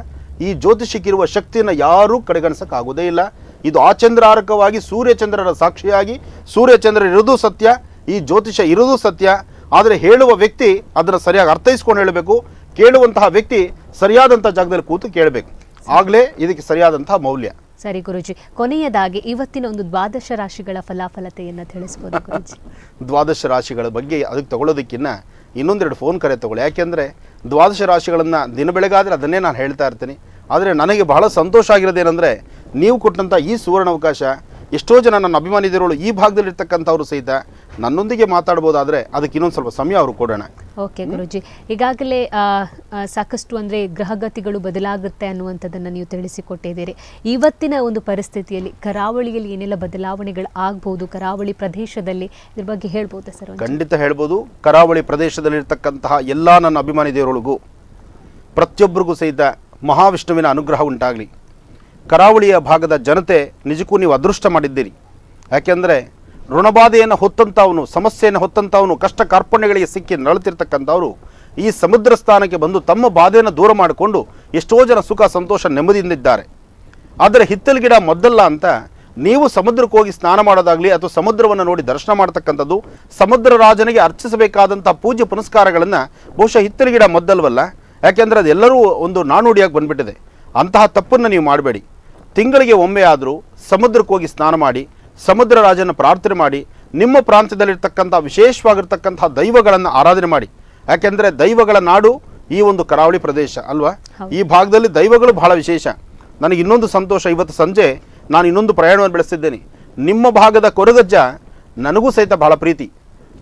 ಈ ಜ್ಯೋತಿಷಕ್ಕಿರುವ ಶಕ್ತಿಯನ್ನು ಯಾರೂ ಕಡೆಗಣಿಸೋಕ್ಕಾಗೋದೇ ಇಲ್ಲ. ಇದು ಆಚಂದ್ರಾರಕವಾಗಿ ಸೂರ್ಯಚಂದ್ರರ ಸಾಕ್ಷಿಯಾಗಿ ಸೂರ್ಯಚಂದ್ರ ಇರೋದು ಸತ್ಯ, ಈ ಜ್ಯೋತಿಷ ಇರೋದು ಸತ್ಯ. ಆದರೆ ಹೇಳುವ ವ್ಯಕ್ತಿ ಅದನ್ನು ಸರಿಯಾಗಿ ಅರ್ಥೈಸ್ಕೊಂಡು ಹೇಳಬೇಕು, ಕೇಳುವಂತಹ ವ್ಯಕ್ತಿ ಸರಿಯಾದಂಥ ಜಾಗದಲ್ಲಿ ಕೂತು ಕೇಳಬೇಕು, ಆಗಲೇ ಇದಕ್ಕೆ ಸರಿಯಾದಂತಹ ಮೌಲ್ಯ. ಸರಿ ಗುರುಜಿ, ಕೊನೆಯದಾಗಿ ಇವತ್ತಿನ ಒಂದು ದ್ವಾದಶ ರಾಶಿಗಳ ಫಲಾಫಲತೆಯನ್ನು ತಿಳಿಸ್ಬೋದು ಗುರುಜಿ? ದ್ವಾದಶ ರಾಶಿಗಳ ಬಗ್ಗೆ ಅದಕ್ಕೆ ತಗೊಳ್ಳೋದಕ್ಕಿಂತ ಇನ್ನೊಂದೆರಡು ಫೋನ್ ಕರೆ ತಗೊಳ್ಳಿ. ಯಾಕೆಂದರೆ ದ್ವಾದಶ ರಾಶಿಗಳನ್ನು ದಿನ ಬೆಳಗಾದರೆ ಅದನ್ನೇ ನಾನು ಹೇಳ್ತಾ ಇರ್ತೀನಿ. ಆದರೆ ನನಗೆ ಬಹಳ ಸಂತೋಷ ಆಗಿರೋದೇನೆಂದರೆ ನೀವು ಕೊಟ್ಟಂಥ ಈ ಸುವರ್ಣಾವಕಾಶ ಎಷ್ಟೋ ಜನ ನನ್ನ ಅಭಿಮಾನಿದಿರೋಳು ಈ ಭಾಗದಲ್ಲಿರ್ತಕ್ಕಂಥವ್ರು ಸಹಿತ ನನ್ನೊಂದಿಗೆ ಮಾತಾಡ್ಬೋದಾದರೆ ಅದಕ್ಕೆ ಇನ್ನೊಂದು ಸ್ವಲ್ಪ ಸಮಯ ಅವರು ಕೊಡೋಣ. ಓಕೆ ಗುರುಜಿ, ಈಗಾಗಲೇ ಸಾಕಷ್ಟು ಅಂದರೆ ಗ್ರಹಗತಿಗಳು ಬದಲಾಗುತ್ತೆ ಅನ್ನುವಂಥದ್ದನ್ನು ನೀವು ತಿಳಿಸಿಕೊಟ್ಟಿದ್ದೀರಿ. ಇವತ್ತಿನ ಒಂದು ಪರಿಸ್ಥಿತಿಯಲ್ಲಿ ಕರಾವಳಿಯಲ್ಲಿ ಏನೆಲ್ಲ ಬದಲಾವಣೆಗಳು ಆಗ್ಬೋದು, ಕರಾವಳಿ ಪ್ರದೇಶದಲ್ಲಿ ಇದ್ರ ಬಗ್ಗೆ ಹೇಳ್ಬೋದಾ ಸರ್? ಖಂಡಿತ ಹೇಳ್ಬೋದು. ಕರಾವಳಿ ಪ್ರದೇಶದಲ್ಲಿರ್ತಕ್ಕಂತಹ ಎಲ್ಲ ನನ್ನ ಅಭಿಮಾನಿ ದೇವರುಗಳಿಗೂ ಪ್ರತಿಯೊಬ್ಬರಿಗೂ ಸಹಿತ ಮಹಾವಿಷ್ಣುವಿನ ಅನುಗ್ರಹ ಉಂಟಾಗಲಿ. ಕರಾವಳಿಯ ಭಾಗದ ಜನತೆ ನಿಜಕ್ಕೂ ನೀವು ಅದೃಷ್ಟ ಮಾಡಿದ್ದೀರಿ. ಯಾಕೆಂದರೆ ಋಣಬಾಧೆಯನ್ನು ಹೊತ್ತಂಥವನು, ಸಮಸ್ಯೆಯನ್ನು ಹೊತ್ತಂಥವನು, ಕಷ್ಟ ಕಾರ್ಪಣ್ಯಗಳಿಗೆ ಸಿಕ್ಕಿ ನರಳುತ್ತಿರ್ತಕ್ಕಂಥವರು ಈ ಸಮುದ್ರ ಸ್ಥಾನಕ್ಕೆ ಬಂದು ತಮ್ಮ ಬಾಧೆಯನ್ನು ದೂರ ಮಾಡಿಕೊಂಡು ಎಷ್ಟೋ ಜನ ಸುಖ ಸಂತೋಷ ನೆಮ್ಮದಿಯಿಂದಿದ್ದಾರೆ. ಆದರೆ ಹಿತ್ತಲು ಗಿಡ ಮೊದಲ್ಲ ಅಂತ ನೀವು ಸಮುದ್ರಕ್ಕೆ ಹೋಗಿ ಸ್ನಾನ ಮಾಡೋದಾಗಲಿ ಅಥವಾ ಸಮುದ್ರವನ್ನು ನೋಡಿ ದರ್ಶನ ಮಾಡ್ತಕ್ಕಂಥದ್ದು, ಸಮುದ್ರ ರಾಜನಿಗೆ ಅರ್ಚಿಸಬೇಕಾದಂಥ ಪೂಜೆ ಪುನಸ್ಕಾರಗಳನ್ನು ಬಹುಶಃ ಹಿತ್ತಲು ಗಿಡ ಮೊದಲ್ವಲ್ಲ. ಯಾಕೆಂದರೆ ಅದೆಲ್ಲರೂ ಒಂದು ನಾನುಡಿಯಾಗಿ ಬಂದುಬಿಟ್ಟಿದೆ. ಅಂತಹ ತಪ್ಪನ್ನು ನೀವು ಮಾಡಬೇಡಿ. ತಿಂಗಳಿಗೆ ಒಮ್ಮೆ ಆದರೂ ಸಮುದ್ರಕ್ಕೆ ಹೋಗಿ ಸ್ನಾನ ಮಾಡಿ, ಸಮುದ್ರ ರಾಜನ ಪ್ರಾರ್ಥನೆ ಮಾಡಿ, ನಿಮ್ಮ ಪ್ರಾಂತ್ಯದಲ್ಲಿರ್ತಕ್ಕಂಥ ವಿಶೇಷವಾಗಿರ್ತಕ್ಕಂಥ ದೈವಗಳನ್ನು ಆರಾಧನೆ ಮಾಡಿ. ಯಾಕೆಂದರೆ ದೈವಗಳ ನಾಡು ಈ ಒಂದು ಕರಾವಳಿ ಪ್ರದೇಶ ಅಲ್ವಾ. ಈ ಭಾಗದಲ್ಲಿ ದೈವಗಳು ಬಹಳ ವಿಶೇಷ. ನನಗೆ ಇನ್ನೊಂದು ಸಂತೋಷ, ಇವತ್ತು ಸಂಜೆ ನಾನು ಇನ್ನೊಂದು ಪ್ರಯಾಣವನ್ನು ಬೆಳೆಸಿದ್ದೇನೆ. ನಿಮ್ಮ ಭಾಗದ ಕೊರಗಜ್ಜ ನನಗೂ ಸಹಿತ ಬಹಳ ಪ್ರೀತಿ.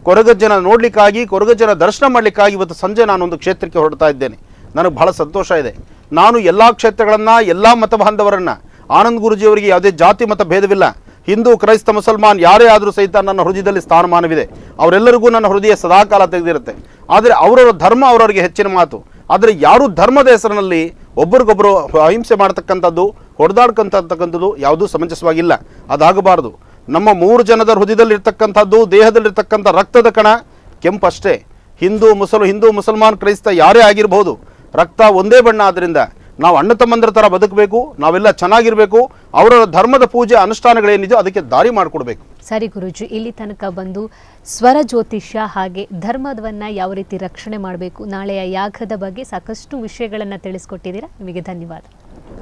ಕೊರಗಜ್ಜನ ನೋಡಲಿಕ್ಕಾಗಿ, ಕೊರಗಜ್ಜನ ದರ್ಶನ ಮಾಡಲಿಕ್ಕಾಗಿ ಇವತ್ತು ಸಂಜೆ ನಾನೊಂದು ಕ್ಷೇತ್ರಕ್ಕೆ ಹೊರಡ್ತಾ ಇದ್ದೇನೆ. ನನಗೆ ಬಹಳ ಸಂತೋಷ ಇದೆ. ನಾನು ಎಲ್ಲ ಕ್ಷೇತ್ರಗಳನ್ನು, ಎಲ್ಲ ಮತ ಬಾಂಧವರನ್ನು, ಆನಂದ್ ಗುರುಜಿಯವರಿಗೆ ಯಾವುದೇ ಜಾತಿ ಮತ ಭೇದವಿಲ್ಲ, ಹಿಂದೂ ಕ್ರೈಸ್ತ ಮುಸಲ್ಮಾನ್ ಯಾರೇ ಆದರೂ ಸಹಿತ ನನ್ನ ಹೃದಯದಲ್ಲಿ ಸ್ಥಾನಮಾನವಿದೆ. ಅವರೆಲ್ಲರಿಗೂ ನನ್ನ ಹೃದಯ ಸದಾಕಾಲ ತೆಗೆದಿರುತ್ತೆ. ಆದರೆ ಅವರವರ ಧರ್ಮ ಅವರವರಿಗೆ ಹೆಚ್ಚಿನ ಮಾತು. ಆದರೆ ಯಾರೂ ಧರ್ಮದ ಹೆಸರಿನಲ್ಲಿ ಒಬ್ಬರಿಗೊಬ್ಬರು ಅಹಿಂಸೆ ಮಾಡ್ತಕ್ಕಂಥದ್ದು, ಹೊಡೆದಾಡ್ಕೊಂತಕ್ಕಂಥದ್ದು ಯಾವುದೂ ಸಮಂಜಸವಾಗಿಲ್ಲ. ಅದಾಗಬಾರ್ದು. ನಮ್ಮ 3 ಜನದ ಹೃದಯದಲ್ಲಿರ್ತಕ್ಕಂಥದ್ದು, ದೇಹದಲ್ಲಿರ್ತಕ್ಕಂಥ ರಕ್ತದ ಕಣ ಕೆಂಪಷ್ಟೇ. ಹಿಂದೂ ಮುಸಲ್ಮಾನ್ ಕ್ರೈಸ್ತ ಯಾರೇ ಆಗಿರಬಹುದು, ರಕ್ತ ಒಂದೇ ಬಣ್ಣ. ಆದ್ದರಿಂದ ನಾವು ಅಣ್ಣ ತಮ್ಮಂದ್ರ ಥರ ಬದುಕಬೇಕು, ನಾವೆಲ್ಲ ಚೆನ್ನಾಗಿರಬೇಕು. ಅವರ ಧರ್ಮದ ಪೂಜೆ ಅನುಷ್ಠಾನಗಳೇನಿದೆಯೋ ಅದಕ್ಕೆ ದಾರಿ ಮಾಡಿಕೊಡ್ಬೇಕು. ಸರಿ ಗುರುಜಿ, ಇಲ್ಲಿ ತನಕ ಬಂದು ಸ್ವರ ಜ್ಯೋತಿಷ್ಯ ಹಾಗೆ ಧರ್ಮವನ್ನು ಯಾವ ರೀತಿ ರಕ್ಷಣೆ ಮಾಡಬೇಕು, ನಾಳೆಯ ಯಾಗದ ಬಗ್ಗೆ ಸಾಕಷ್ಟು ವಿಷಯಗಳನ್ನು ತಿಳಿಸ್ಕೊಟ್ಟಿದ್ದೀರಾ. ನಿಮಗೆ ಧನ್ಯವಾದ.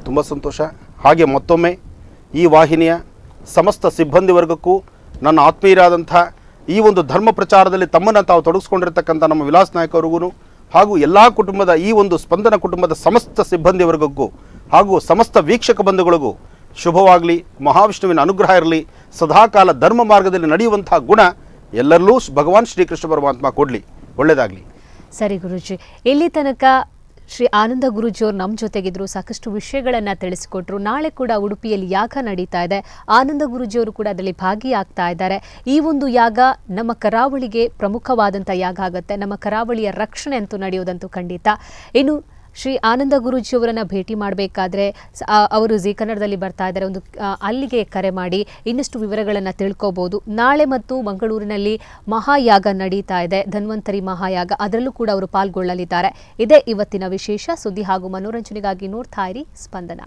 ತುಂಬ ಸಂತೋಷ. ಹಾಗೆ ಮತ್ತೊಮ್ಮೆ ಈ ವಾಹಿನಿಯ ಸಮಸ್ತ ಸಿಬ್ಬಂದಿ ವರ್ಗಕ್ಕೂ, ನನ್ನ ಆತ್ಮೀಯರಾದಂಥ ಈ ಒಂದು ಧರ್ಮ ಪ್ರಚಾರದಲ್ಲಿ ತಮ್ಮನ್ನು ತಾವು ತೊಡಗಿಸ್ಕೊಂಡಿರ್ತಕ್ಕಂಥ ನಮ್ಮ ವಿಲಾಸ್ ನಾಯಕ್ ಅವ್ರಿಗೂ, ಹಾಗೂ ಎಲ್ಲ ಕುಟುಂಬದ ಈ ಒಂದು ಸ್ಪಂದನ ಕುಟುಂಬದ ಸಮಸ್ತ ಸಿಬ್ಬಂದಿ ವರ್ಗಕ್ಕೂ ಹಾಗೂ ಸಮಸ್ತ ವೀಕ್ಷಕ ಬಂಧುಗಳಿಗೂ ಶುಭವಾಗಲಿ. ಮಹಾವಿಷ್ಣುವಿನ ಅನುಗ್ರಹ ಇರಲಿ. ಸದಾಕಾಲ ಧರ್ಮ ಮಾರ್ಗದಲ್ಲಿ ನಡೆಯುವಂತಹ ಗುಣ ಎಲ್ಲರಲ್ಲೂ ಭಗವಾನ್ ಶ್ರೀಕೃಷ್ಣ ಪರಮಾತ್ಮ ಕೊಡಲಿ. ಒಳ್ಳೆಯದಾಗಲಿ. ಸರಿ ಗುರುಜಿ, ಇಲ್ಲಿ ತನಕ ಶ್ರೀ ಆನಂದ ಗುರೂಜಿಯವರು ನಮ್ಮ ಜೊತೆಗಿದ್ರು, ಸಾಕಷ್ಟು ವಿಷಯಗಳನ್ನು ತಿಳಿಸಿಕೊಟ್ರು. ನಾಳೆ ಕೂಡ ಉಡುಪಿಯಲ್ಲಿ ಯಾಗ ನಡೀತಾ ಇದೆ. ಆನಂದ ಗುರೂಜಿಯವರು ಕೂಡ ಅದರಲ್ಲಿ ಭಾಗಿಯಾಗ್ತಾ ಇದ್ದಾರೆ. ಈ ಒಂದು ಯಾಗ ನಮ್ಮ ಕರಾವಳಿಗೆ ಪ್ರಮುಖವಾದಂಥ ಯಾಗ ಆಗುತ್ತೆ. ನಮ್ಮ ಕರಾವಳಿಯ ರಕ್ಷಣೆ ಅಂತೂ ನಡೆಯೋದಂತೂ ಖಂಡಿತ. ಇನ್ನು ಶ್ರೀ ಆನಂದ ಗುರೂಜಿಯವರನ್ನು ಭೇಟಿ ಮಾಡಬೇಕಾದ್ರೆ ಅವರು ಜಿ ಕನ್ನಡದಲ್ಲಿ ಬರ್ತಾ ಇದ್ದಾರೆ, ಒಂದು ಅಲ್ಲಿಗೆ ಕರೆ ಮಾಡಿ ಇನ್ನಷ್ಟು ವಿವರಗಳನ್ನು ತಿಳ್ಕೊಬೋದು. ನಾಳೆ ಮತ್ತು ಮಂಗಳೂರಿನಲ್ಲಿ ಮಹಾಯಾಗ ನಡೀತಾ ಇದೆ, ಧನ್ವಂತರಿ ಮಹಾಯಾಗ. ಅದರಲ್ಲೂ ಕೂಡ ಅವರು ಪಾಲ್ಗೊಳ್ಳಲಿದ್ದಾರೆ. ಇದೇ ಇವತ್ತಿನ ವಿಶೇಷ ಸುದ್ದಿ ಹಾಗೂ ಮನೋರಂಜನೆಗಾಗಿ ನೋಡ್ತಾ ಇರಿ ಸ್ಪಂದನ.